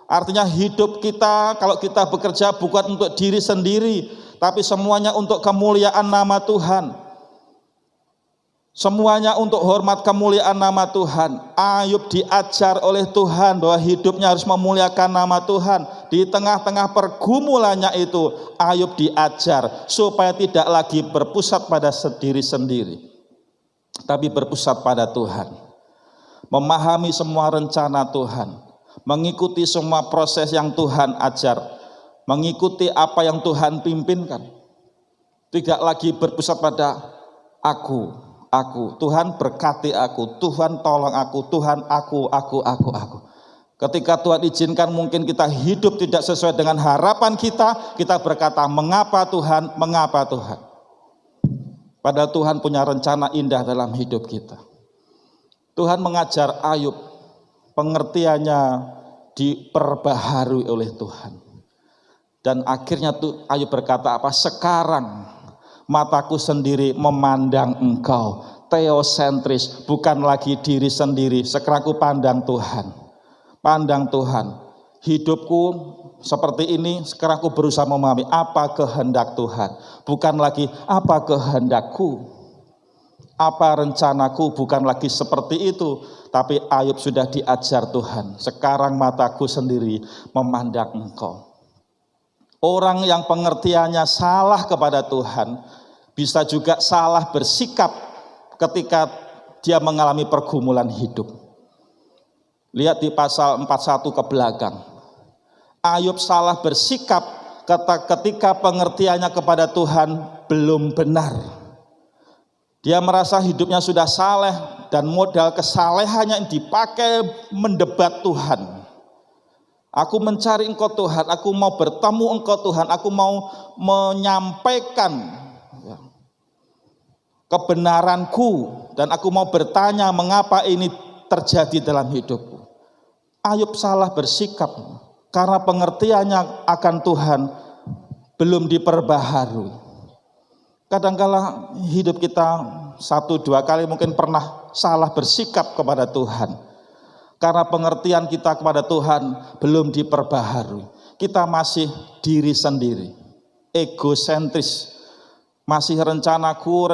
Artinya hidup kita, kalau kita bekerja bukan untuk diri sendiri, tapi semuanya untuk kemuliaan nama Tuhan. Semuanya untuk hormat kemuliaan nama Tuhan. Ayub diajar oleh Tuhan bahwa hidupnya harus memuliakan nama Tuhan. Di tengah-tengah pergumulannya itu, Ayub diajar supaya tidak lagi berpusat pada diri sendiri, tapi berpusat pada Tuhan. memahami semua rencana Tuhan, mengikuti semua proses yang Tuhan ajar, mengikuti apa yang Tuhan pimpinkan. Tidak lagi berpusat pada aku. Tuhan berkati aku, Tuhan tolong aku, Tuhan aku. Ketika Tuhan izinkan mungkin kita hidup tidak sesuai dengan harapan kita berkata, mengapa Tuhan, mengapa Tuhan? Padahal Tuhan punya rencana indah dalam hidup kita. Tuhan mengajar Ayub, pengertiannya diperbaharui oleh Tuhan. Dan akhirnya Ayub berkata apa? Sekarang mataku sendiri memandang Engkau. Teosentris, bukan lagi diri sendiri. Sekarang aku pandang Tuhan. Pandang Tuhan, hidupku seperti ini, sekarang aku berusaha memahami apa kehendak Tuhan. Bukan lagi apa kehendakku, apa rencanaku, bukan lagi seperti itu. Tapi Ayub sudah diajar Tuhan, sekarang mataku sendiri memandang Engkau. Orang yang pengertiannya salah kepada Tuhan, bisa juga salah bersikap ketika dia mengalami pergumulan hidup. Lihat di pasal 41 ke belakang. Ayub salah bersikap ketika pengertiannya kepada Tuhan belum benar. Dia merasa hidupnya sudah saleh dan modal kesalehannya yang dipakai mendebat Tuhan. Aku mencari Engkau Tuhan, aku mau bertemu Engkau Tuhan, aku mau menyampaikan kebenaranku dan aku mau bertanya mengapa ini terjadi dalam hidupku. Ayub salah bersikap karena pengertiannya akan Tuhan belum diperbaharui. Kadangkala hidup kita 1-2 kali mungkin pernah salah bersikap kepada Tuhan. Karena pengertian kita kepada Tuhan belum diperbaharui. Kita masih diri sendiri, egosentris. Masih rencanaku,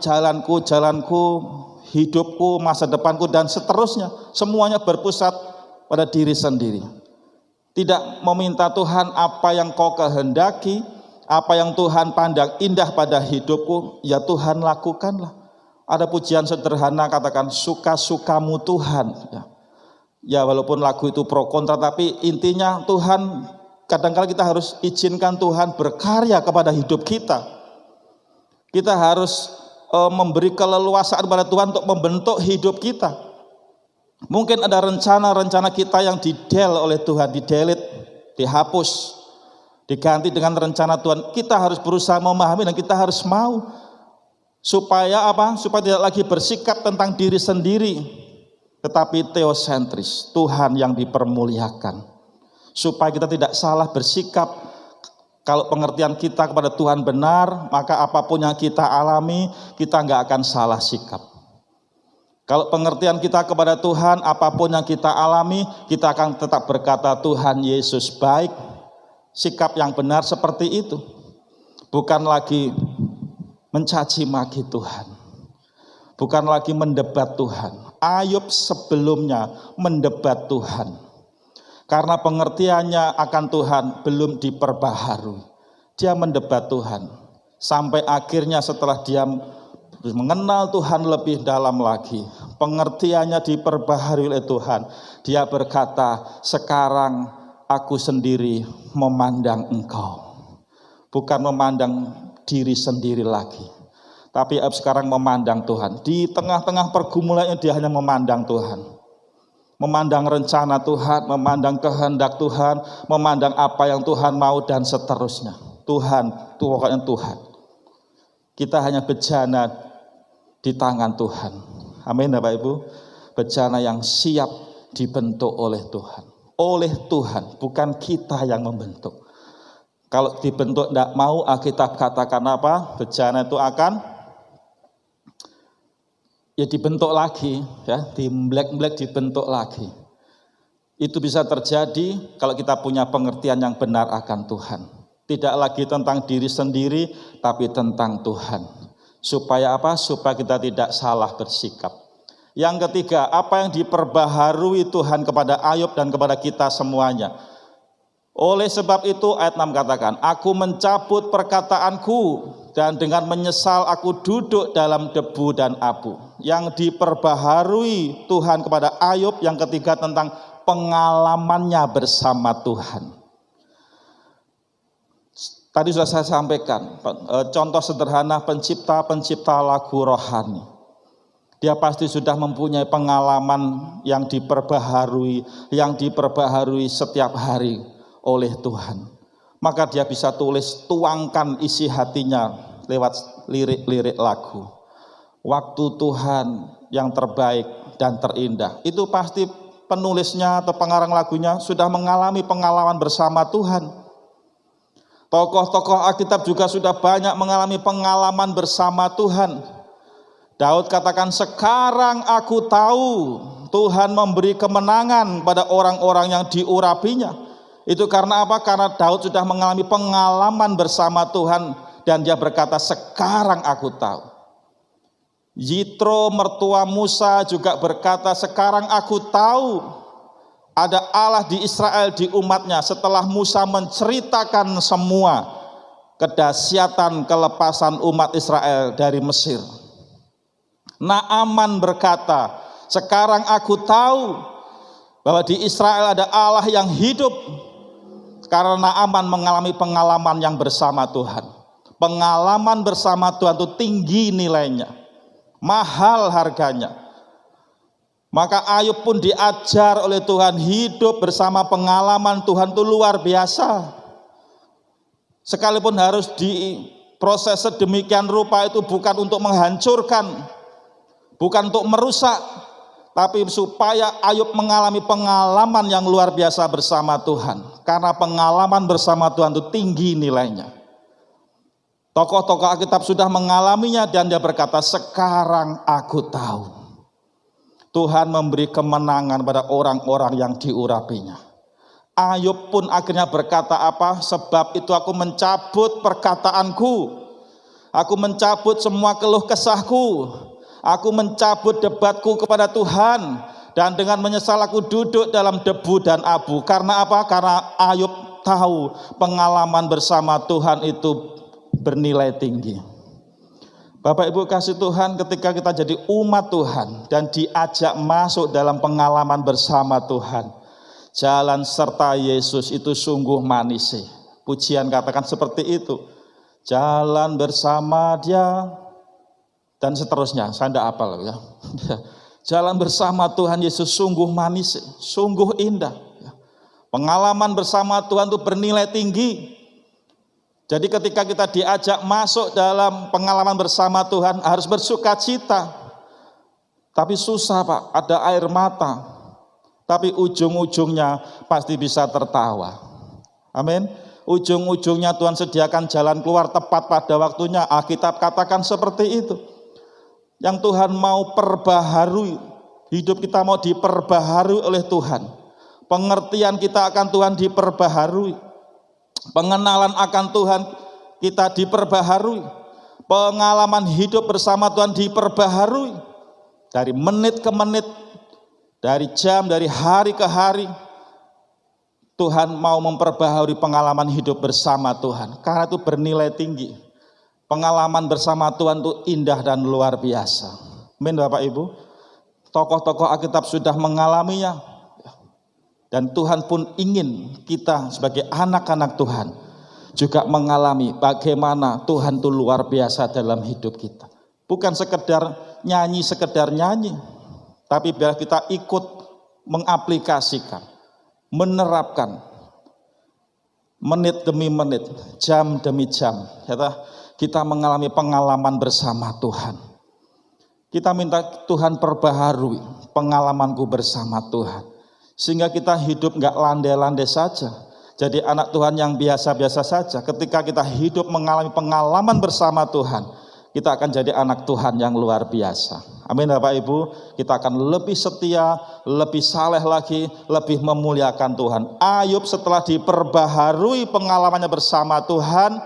jalanku, hidupku, masa depanku, dan seterusnya. Semuanya berpusat pada diri sendiri. Tidak meminta Tuhan apa yang kau kehendaki, apa yang Tuhan pandang indah pada hidupku, ya Tuhan lakukanlah. Ada pujian sederhana katakan suka-sukamu Tuhan. Ya walaupun lagu itu pro kontra, tapi intinya Tuhan, kadang-kadang kita harus izinkan Tuhan berkarya kepada hidup kita. Kita harus memberi keleluasaan pada Tuhan untuk membentuk hidup kita. Mungkin ada rencana-rencana kita yang di-del oleh Tuhan, di-delete, dihapus, diganti dengan rencana Tuhan. Kita harus berusaha memahami dan kita harus mau. Supaya apa? Supaya tidak lagi bersikap tentang diri sendiri, tetapi teosentris, Tuhan yang dipermuliakan. Supaya kita tidak salah bersikap. Kalau pengertian kita kepada Tuhan benar, maka apapun yang kita alami, kita nggak akan salah sikap. Kalau pengertian kita kepada Tuhan, apapun yang kita alami, kita akan tetap berkata Tuhan Yesus baik. Sikap yang benar seperti itu. Bukan lagi mencaci maki Tuhan. Bukan lagi mendebat Tuhan. Ayub sebelumnya mendebat Tuhan. Karena pengertiannya akan Tuhan belum diperbaharui. Dia mendebat Tuhan. Sampai akhirnya setelah dia mengenal Tuhan lebih dalam lagi, pengertiannya diperbaharui oleh Tuhan. Dia berkata, sekarang aku sendiri memandang Engkau. Bukan memandang diri sendiri lagi, tapi sekarang memandang Tuhan. Di tengah-tengah pergumulannya dia hanya memandang Tuhan. Memandang rencana Tuhan, memandang kehendak Tuhan, memandang apa yang Tuhan mau dan seterusnya. Tuhan, pokoknya Tuhan. Kita hanya bejana di tangan Tuhan. Amin Bapak Ibu. Bejana yang siap dibentuk oleh Tuhan. Oleh Tuhan, bukan kita yang membentuk. Kalau dibentuk tidak mau, Alkitab katakan apa? Bejana itu akan ya dibentuk lagi, ya, dimblek-blek dibentuk lagi. Itu bisa terjadi kalau kita punya pengertian yang benar akan Tuhan. Tidak lagi tentang diri sendiri, tapi tentang Tuhan. Supaya apa? Supaya kita tidak salah bersikap. Yang ketiga, apa yang diperbaharui Tuhan kepada Ayub dan kepada kita semuanya. Oleh sebab itu ayat 6 katakan, aku mencabut perkataanku dan dengan menyesal aku duduk dalam debu dan abu. yang diperbaharui Tuhan kepada Ayub. Yang ketiga tentang pengalamannya bersama Tuhan. Tadi sudah saya sampaikan, contoh sederhana pencipta lagu rohani. Dia pasti sudah mempunyai pengalaman yang diperbaharui setiap hari oleh Tuhan. Maka dia bisa tuangkan isi hatinya lewat lirik-lirik lagu. Waktu Tuhan yang terbaik dan terindah. Itu pasti penulisnya atau pengarang lagunya sudah mengalami pengalaman bersama Tuhan. Tokoh-tokoh Alkitab juga sudah banyak mengalami pengalaman bersama Tuhan. Daud katakan, sekarang aku tahu Tuhan memberi kemenangan pada orang-orang yang diurapinya. Itu karena apa? Karena Daud sudah mengalami pengalaman bersama Tuhan. Dan dia berkata, sekarang aku tahu. Yitro mertua Musa juga berkata, sekarang aku tahu ada Allah di Israel, di umatnya. Setelah Musa menceritakan semua kedahsyatan kelepasan umat Israel dari Mesir. Naaman berkata, sekarang aku tahu bahwa di Israel ada Allah yang hidup. Karena Naaman mengalami pengalaman yang bersama Tuhan. Pengalaman bersama Tuhan itu tinggi nilainya, mahal harganya. Maka Ayub pun diajar oleh Tuhan hidup bersama pengalaman Tuhan itu luar biasa. Sekalipun harus diproses sedemikian rupa, itu bukan untuk menghancurkan, bukan untuk merusak, tapi supaya Ayub mengalami pengalaman yang luar biasa bersama Tuhan. Karena pengalaman bersama Tuhan itu tinggi nilainya. Tokoh-tokoh Alkitab sudah mengalaminya dan dia berkata, sekarang aku tahu. Tuhan memberi kemenangan pada orang-orang yang diurapinya. Ayub pun akhirnya berkata apa? Sebab itu aku mencabut perkataanku. Aku mencabut semua keluh kesahku. Aku mencabut debatku kepada Tuhan. Dan dengan menyesal aku duduk dalam debu dan abu. Karena apa? Karena Ayub tahu pengalaman bersama Tuhan itu bernilai tinggi. Bapak Ibu kasih Tuhan, ketika kita jadi umat Tuhan dan diajak masuk dalam pengalaman bersama Tuhan, jalan serta Yesus itu sungguh manis. Pujian katakan seperti itu. Jalan bersama Dia dan seterusnya. Saya tidak hafal ya. Jalan bersama Tuhan Yesus sungguh manis, sungguh indah. Pengalaman bersama Tuhan itu bernilai tinggi. Jadi ketika kita diajak masuk dalam pengalaman bersama Tuhan harus bersuka cita. Tapi susah Pak, ada air mata. Tapi ujung-ujungnya pasti bisa tertawa. Amin. Ujung-ujungnya Tuhan sediakan jalan keluar tepat pada waktunya. Alkitab katakan seperti itu. Yang Tuhan mau perbaharui. Hidup kita mau diperbaharui oleh Tuhan. Pengertian kita akan Tuhan diperbaharui. Pengenalan akan Tuhan kita diperbaharui. Pengalaman hidup bersama Tuhan diperbaharui. Dari menit ke menit, dari jam, dari hari ke hari. Tuhan mau memperbaharui pengalaman hidup bersama Tuhan. Karena itu bernilai tinggi. Pengalaman bersama Tuhan itu indah dan luar biasa. Amin Bapak Ibu. Tokoh-tokoh Alkitab sudah mengalaminya. Dan Tuhan pun ingin kita sebagai anak-anak Tuhan juga mengalami bagaimana Tuhan itu luar biasa dalam hidup kita. Bukan sekedar nyanyi, tapi biar kita ikut mengaplikasikan, menerapkan menit demi menit, jam demi jam. Kita mengalami pengalaman bersama Tuhan. Kita minta Tuhan perbaharui pengalamanku bersama Tuhan. Sehingga kita hidup gak landai-landai saja. Jadi anak Tuhan yang biasa-biasa saja. Ketika kita hidup mengalami pengalaman bersama Tuhan, kita akan jadi anak Tuhan yang luar biasa. Amin Bapak Ibu. Kita akan lebih setia, lebih saleh lagi, lebih memuliakan Tuhan. Ayub setelah diperbaharui pengalamannya bersama Tuhan,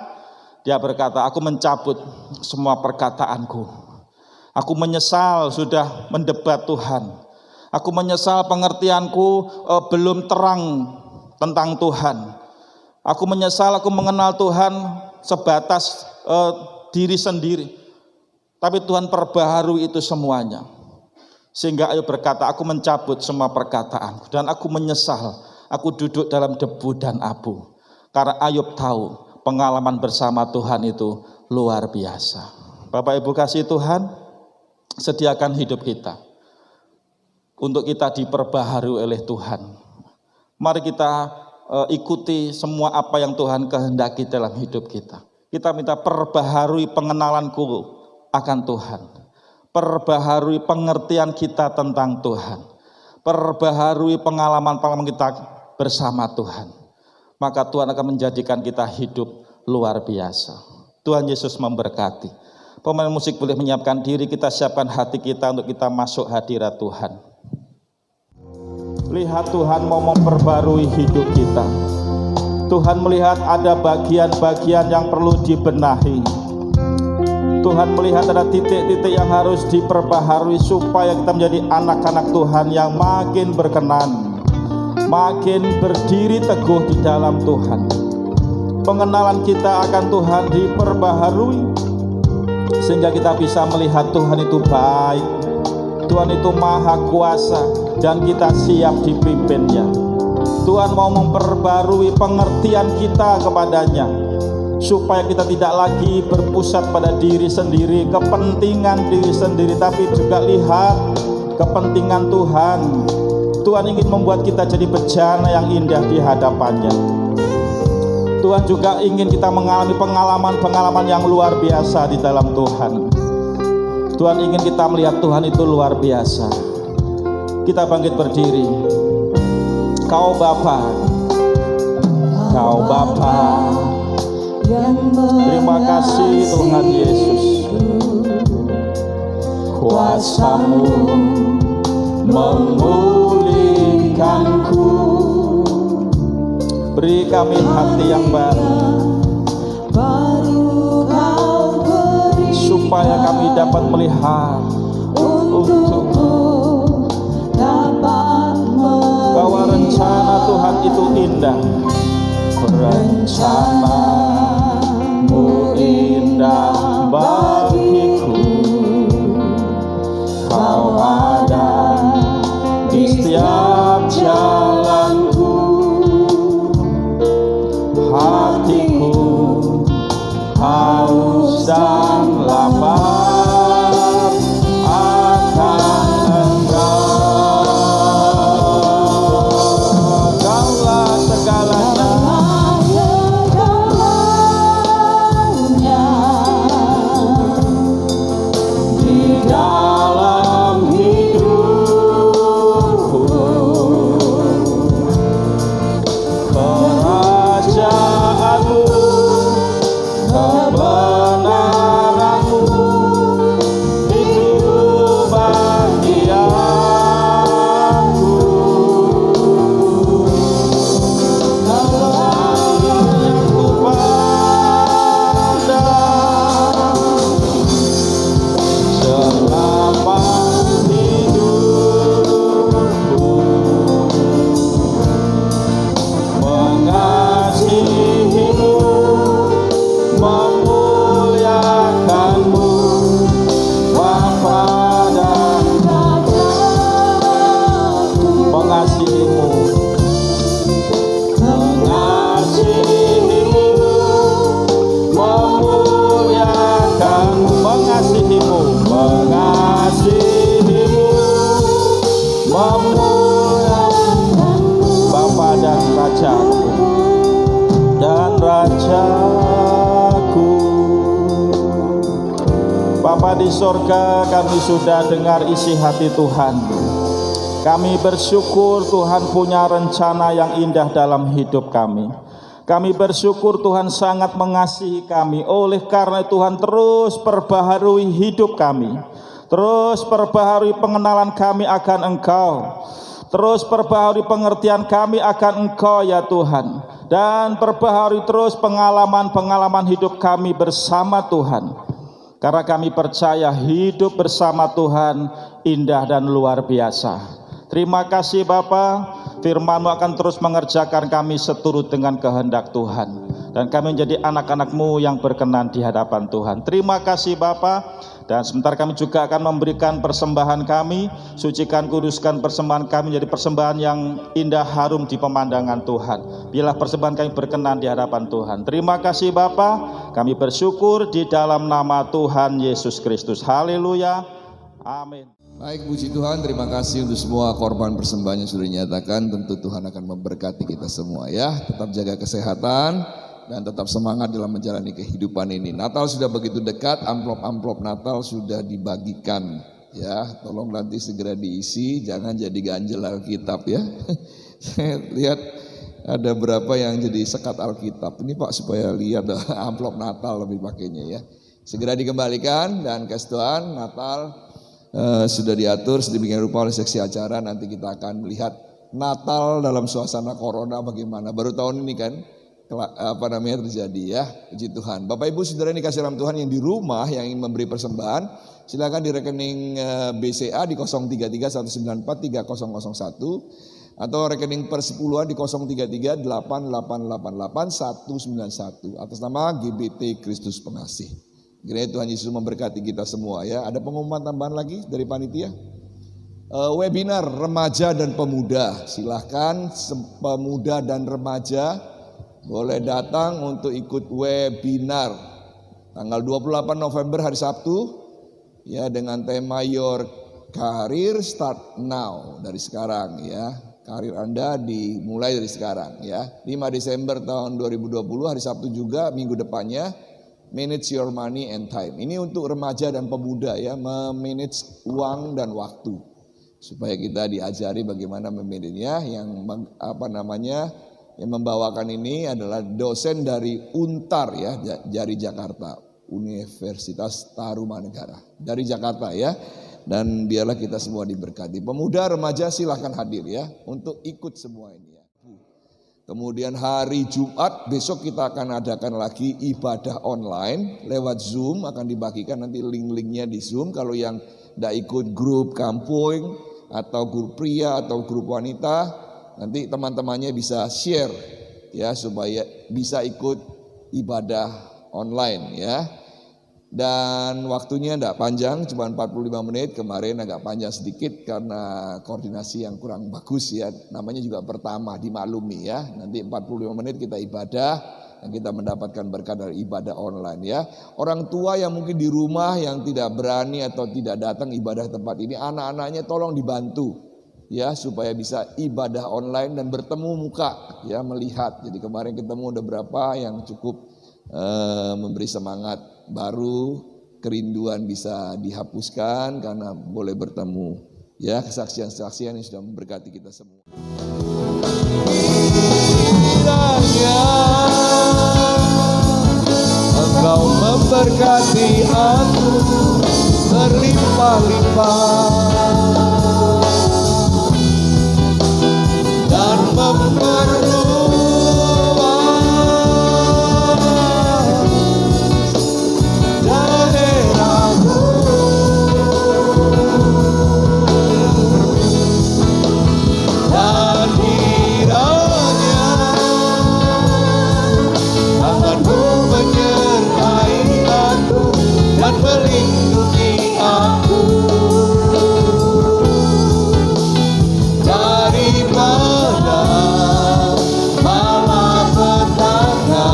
dia berkata, aku mencabut semua perkataanku. Aku menyesal sudah mendebat Tuhan. Aku menyesal pengertianku belum terang tentang Tuhan. Aku menyesal aku mengenal Tuhan sebatas diri sendiri. Tapi Tuhan perbaharui itu semuanya. Sehingga Ayub berkata, aku mencabut semua perkataanku dan aku menyesal. Aku duduk dalam debu dan abu. Karena Ayub tahu pengalaman bersama Tuhan itu luar biasa. Bapak Ibu kasih Tuhan, sediakan hidup kita untuk kita diperbaharui oleh Tuhan. Mari kita ikuti semua apa yang Tuhan kehendaki dalam hidup kita. Kita minta perbaharui pengenalanku akan Tuhan, perbaharui pengertian kita tentang Tuhan, perbaharui pengalaman-pengalaman kita bersama Tuhan. Maka Tuhan akan menjadikan kita hidup luar biasa. Tuhan Yesus memberkati. Pemain musik boleh menyiapkan diri, kita siapkan hati kita untuk kita masuk hadirat Tuhan. Lihat Tuhan mau memperbarui hidup kita. Tuhan melihat ada bagian-bagian yang perlu dibenahi. Tuhan melihat ada titik-titik yang harus diperbaharui supaya kita menjadi anak-anak Tuhan yang makin berkenan, makin berdiri teguh di dalam Tuhan. Pengenalan kita akan Tuhan diperbaharui sehingga kita bisa melihat Tuhan itu baik, Tuhan itu maha kuasa, dan kita siap dipimpinnya. Tuhan mau memperbarui pengertian kita kepadanya supaya kita tidak lagi berpusat pada diri sendiri, kepentingan diri sendiri, tapi juga lihat kepentingan Tuhan. Tuhan ingin membuat kita jadi bejana yang indah di hadapannya. Tuhan juga ingin kita mengalami pengalaman-pengalaman yang luar biasa di dalam Tuhan. Tuhan ingin kita melihat Tuhan itu luar biasa. Kita bangkit berdiri. Kau Bapa, Kau Bapa. Terima kasih Tuhan Yesus. Kuasa-Mu memulihkanku. Beri kami hati yang baru, supaya kami dapat melihat untukmu, bahwa rencana Tuhan itu indah. Rencana-Mu indah bagiku. Kau ada di setiap jalanku. Hatiku haus dan lapar akan Engkau. Kaulah segalanya, di dalam hidupku. Kerajaanmu, kebenaranmu itu bagianku. Kaulah yang kupandang selama hidupku. Mengasihimu, memuliakanmu, Bapa dan mengasihimu, mengasihimu, memuliakanmu, mengasihimu, mengasihimu, memuliakanmu, Bapa dan Rajaku, dan Rajaku. Bapa di sorga, kami sudah dengar isi hati Tuhan. Kami bersyukur Tuhan punya rencana yang indah dalam hidup kami. Kami bersyukur Tuhan sangat mengasihi kami. Oleh karena Tuhan terus perbaharui hidup kami, terus perbaharui pengenalan kami akan Engkau, terus perbaharui pengertian kami akan Engkau ya Tuhan. Dan perbaharui terus pengalaman-pengalaman hidup kami bersama Tuhan. Karena kami percaya hidup bersama Tuhan indah dan luar biasa. Terima kasih Bapa, firman-Mu akan terus mengerjakan kami seturut dengan kehendak Tuhan. dan kami menjadi anak-anak-Mu yang berkenan di hadapan Tuhan. Terima kasih Bapa. Dan sebentar kami juga akan memberikan persembahan kami. Sucikan, kuduskan persembahan kami menjadi persembahan yang indah harum di pemandangan Tuhan. Biarlah persembahan kami berkenan di hadapan Tuhan. Terima kasih Bapa. Kami bersyukur di dalam nama Tuhan Yesus Kristus. Haleluya. Amin. Baik, puji Tuhan, terima kasih untuk semua korban persembahan yang sudah dinyatakan. Tentu Tuhan akan memberkati kita semua ya. Tetap jaga kesehatan dan tetap semangat dalam menjalani kehidupan ini. Natal sudah begitu dekat, amplop-amplop Natal sudah dibagikan ya. Tolong nanti segera diisi, jangan jadi ganjel Alkitab ya. Saya lihat ada berapa yang jadi sekat Alkitab. Ini Pak supaya lihat amplop Natal lebih pakainya ya. Segera dikembalikan dan kasih Tuhan Natal sudah diatur sedemikian rupa oleh seksi acara. Nanti kita akan melihat Natal dalam suasana corona bagaimana. Baru tahun ini kan terjadi ya. Puji Tuhan. Bapak Ibu Saudara yang dikasih dalam Tuhan yang di rumah yang ingin memberi persembahan, silakan di rekening BCA di 0331943001 atau rekening persepuluhan di 0338888191 atas nama GBT Kristus Pengasih. Kiranya Tuhan Yesus memberkati kita semua ya. Ada pengumuman tambahan lagi dari panitia? Webinar remaja dan pemuda. Silahkan pemuda dan remaja boleh datang untuk ikut webinar tanggal 28 November hari Sabtu ya, dengan tema Your Career Start Now, dari sekarang ya. Karir Anda dimulai dari sekarang ya. 5 Desember tahun 2020 hari Sabtu juga, minggu depannya, Manage Your Money and Time. Ini untuk remaja dan pemuda ya, memanage uang dan waktu. Supaya kita diajari bagaimana memanagenya. Yang yang membawakan ini adalah dosen dari UNTAR ya, dari Jakarta, Universitas Tarumanegara dari Jakarta ya. Dan biarlah kita semua diberkati. Pemuda remaja silahkan hadir ya untuk ikut semua ini ya. Kemudian hari Jumat besok kita akan adakan lagi ibadah online lewat Zoom, akan dibagikan nanti link-linknya di Zoom. Kalau yang tidak ikut grup kampung atau grup pria atau grup wanita, nanti teman-temannya bisa share ya supaya bisa ikut ibadah online ya. Dan waktunya tidak panjang, cuma 45 menit. Kemarin agak panjang sedikit karena koordinasi yang kurang bagus ya. Namanya juga pertama, dimaklumi ya. Nanti 45 menit kita ibadah dan kita mendapatkan berkat dari ibadah online ya. Orang tua yang mungkin di rumah yang tidak berani atau tidak datang ibadah tempat ini, anak-anaknya tolong dibantu ya supaya bisa ibadah online dan bertemu muka ya, melihat. Jadi kemarin ketemu ada berapa yang cukup memberi semangat baru, kerinduan bisa dihapuskan karena boleh bertemu ya. Kesaksian-kesaksian yang sudah memberkati kita semua. Kiranya Engkau memberkati aku berlimpah-limpah dan memperluas daerahmu, dan kiranya tanganmu menyertai aku dan melindungi aku daripada malapetaka,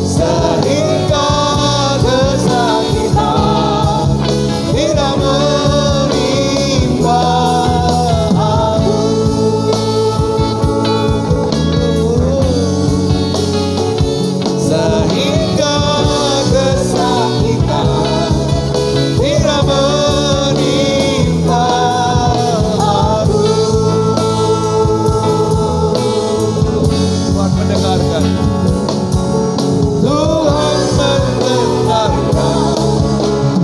sehingga kesakitan tidak menimpa aku. Sehingga kesakitan tidak menimpa aku. Tuhan mendengarkan. Tuhan mendengarkan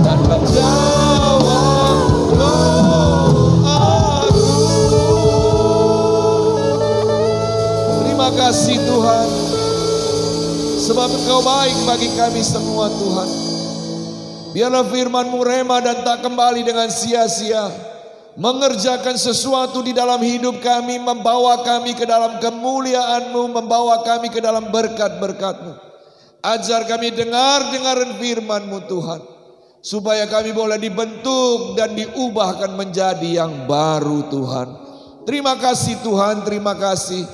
dan menjawab doaku. Terima kasih Tuhan, sebab Engkau baik bagi kami semua Tuhan. Biarlah firman-Mu rema dan tak kembali dengan sia-sia, mengerjakan sesuatu di dalam hidup kami, membawa kami ke dalam kemuliaan-Mu, membawa kami ke dalam berkat-berkat-Mu. Ajar kami dengar-dengaran firman-Mu Tuhan, supaya kami boleh dibentuk dan diubahkan menjadi yang baru Tuhan. Terima kasih Tuhan, terima kasih.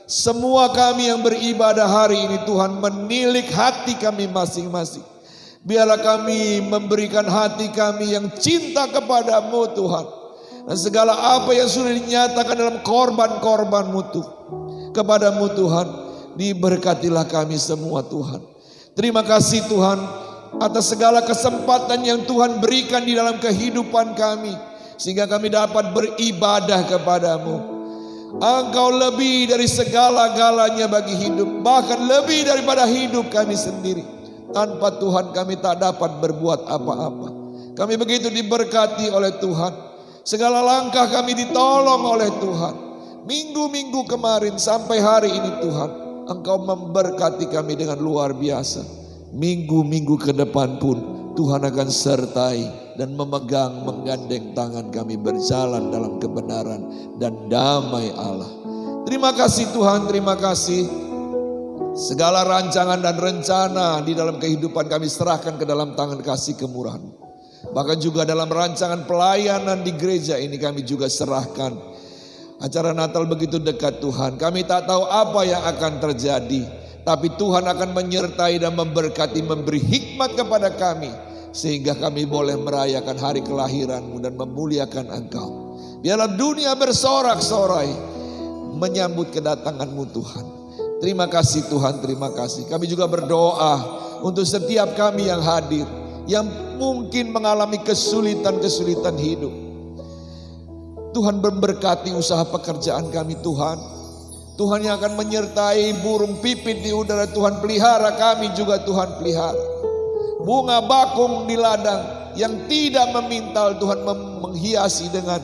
Semua kami yang beribadah hari ini Tuhan, menilik hati kami masing-masing. Biarlah kami memberikan hati kami yang cinta kepadamu Tuhan. Dan segala apa yang sudah dinyatakan dalam korban-korban-Mu kepadamu Tuhan, diberkatilah kami semua Tuhan. Terima kasih Tuhan atas segala kesempatan yang Tuhan berikan di dalam kehidupan kami, sehingga kami dapat beribadah kepadamu. Engkau lebih dari segala-galanya bagi hidup, bahkan lebih daripada hidup kami sendiri. Tanpa Tuhan kami tak dapat berbuat apa-apa. Kami begitu diberkati oleh Tuhan. Segala langkah kami ditolong oleh Tuhan. Minggu-minggu kemarin sampai hari ini Tuhan, Engkau memberkati kami dengan luar biasa. Minggu-minggu ke depan pun Tuhan akan sertai dan memegang, menggandeng tangan kami berjalan dalam kebenaran dan damai Allah. Terima kasih Tuhan, terima kasih. Segala rancangan dan rencana di dalam kehidupan kami serahkan ke dalam tangan kasih kemurahan. Bahkan juga dalam rancangan pelayanan di gereja ini kami juga serahkan. Acara Natal begitu dekat Tuhan, kami tak tahu apa yang akan terjadi, tapi Tuhan akan menyertai dan memberkati, memberi hikmat kepada kami, sehingga kami boleh merayakan hari kelahiran-Mu dan memuliakan Engkau. Biarlah dunia bersorak-sorai menyambut kedatangan-Mu Tuhan. Terima kasih Tuhan, terima kasih. Kami juga berdoa untuk setiap kami yang hadir, yang mungkin mengalami kesulitan-kesulitan hidup. Tuhan memberkati usaha pekerjaan kami Tuhan. Tuhan yang akan menyertai burung pipit di udara, Tuhan pelihara kami juga Tuhan pelihara. Bunga bakung di ladang yang tidak memintal, Tuhan menghiasi dengan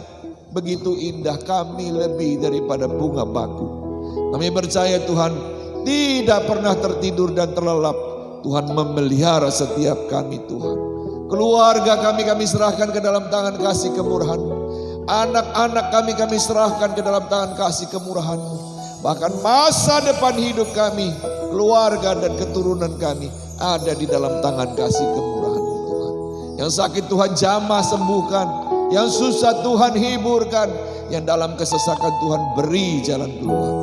begitu indah. Kami lebih daripada bunga bakung. Kami percaya Tuhan tidak pernah tertidur dan terlelap. Tuhan memelihara setiap kami Tuhan. Keluarga kami serahkan ke dalam tangan kasih kemurahan-Mu. Anak-anak kami serahkan ke dalam tangan kasih kemurahan-Mu. Bahkan masa depan hidup kami, keluarga dan keturunan kami ada di dalam tangan kasih kemurahan-Mu Tuhan. Yang sakit Tuhan jamah sembuhkan, yang susah Tuhan hiburkan, yang dalam kesesakan Tuhan beri jalan keluar.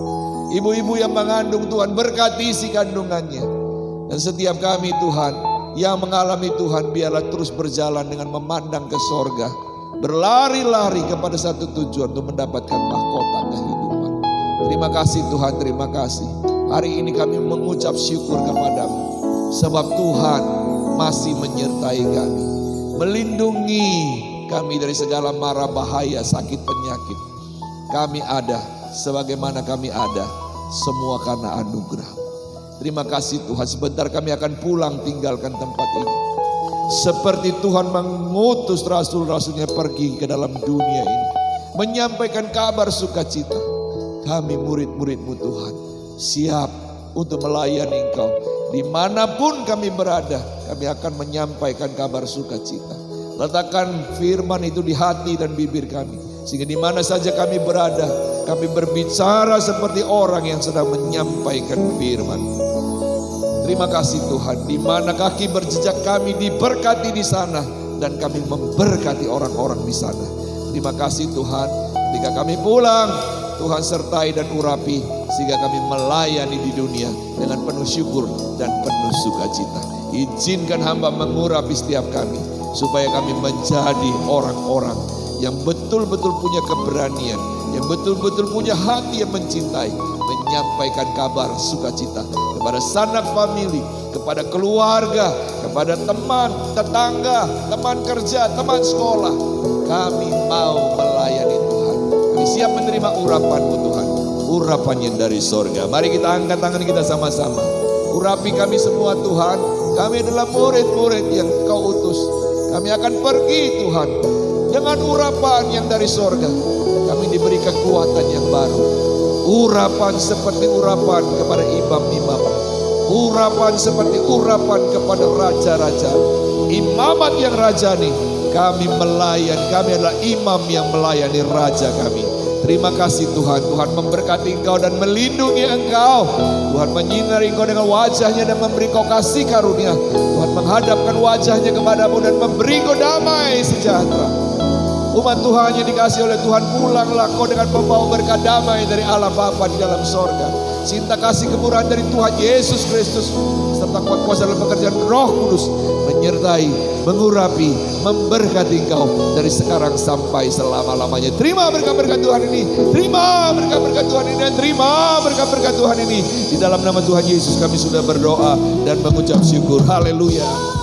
Ibu-ibu yang mengandung Tuhan berkati isi kandungannya. Dan setiap kami Tuhan yang mengalami Tuhan, biarlah terus berjalan dengan memandang ke sorga, berlari-lari kepada satu tujuan untuk mendapatkan mahkota kehidupan. Terima kasih Tuhan, terima kasih. Hari ini kami mengucap syukur kepadamu, sebab Tuhan masih menyertai kami, melindungi kami dari segala mara bahaya, sakit, penyakit. Kami ada sebagaimana kami ada, semua karena anugerah. Terima kasih Tuhan, sebentar kami akan pulang tinggalkan tempat ini. Seperti Tuhan mengutus rasul-rasulnya pergi ke dalam dunia ini, menyampaikan kabar sukacita. Kami murid-murid-Mu Tuhan, siap untuk melayani Engkau. Dimanapun kami berada, kami akan menyampaikan kabar sukacita. Letakkan firman itu di hati dan bibir kami, sehingga di mana saja kami berada, kami berbicara seperti orang yang sedang menyampaikan firman. Terima kasih Tuhan, di mana kaki berjejak kami diberkati di sana, dan kami memberkati orang-orang di sana. Terima kasih Tuhan, ketika kami pulang, Tuhan sertai dan urapi, sehingga kami melayani di dunia dengan penuh syukur dan penuh sukacita. Izinkan hamba mengurapi setiap kami, supaya kami menjadi orang-orang yang betul-betul punya keberanian, yang betul-betul punya hati yang mencintai, menyampaikan kabar sukacita kepada sanak famili, kepada keluarga, kepada teman, tetangga, teman kerja, teman sekolah. Kami mau melayani Tuhan. Kami siap menerima urapan-Mu Tuhan, urapan yang dari sorga. Mari kita angkat tangan kita sama-sama. Urapi kami semua Tuhan. Kami adalah murid-murid yang Kau utus. Kami akan pergi Tuhan dengan urapan yang dari sorga. Kami diberi kekuatan yang baru. Urapan seperti urapan kepada imam-imam. Urapan seperti urapan kepada raja-raja. Imamat yang rajani. Kami melayan, kami adalah imam yang melayani Raja kami. Terima kasih Tuhan, Tuhan memberkati Engkau dan melindungi Engkau. Tuhan menyinari Engkau dengan wajahnya dan memberi Engkau kasih karunia. Tuhan menghadapkan wajahnya kepadamu dan memberi Engkau damai sejahtera. Umat Tuhan yang dikasih oleh Tuhan, pulanglah Kau dengan membawa berkat damai dari Allah Bapa di dalam sorga. Cinta kasih kemurahan dari Tuhan Yesus Kristus serta kuat kuasa dalam pekerjaan Roh Kudus menyertai, mengurapi, memberkati engkau dari sekarang sampai selama-lamanya. Terima berkat-berkat Tuhan ini, terima berkat-berkat Tuhan ini, dan terima berkat-berkat Tuhan ini. Di dalam nama Tuhan Yesus kami sudah berdoa dan mengucap syukur. Haleluya.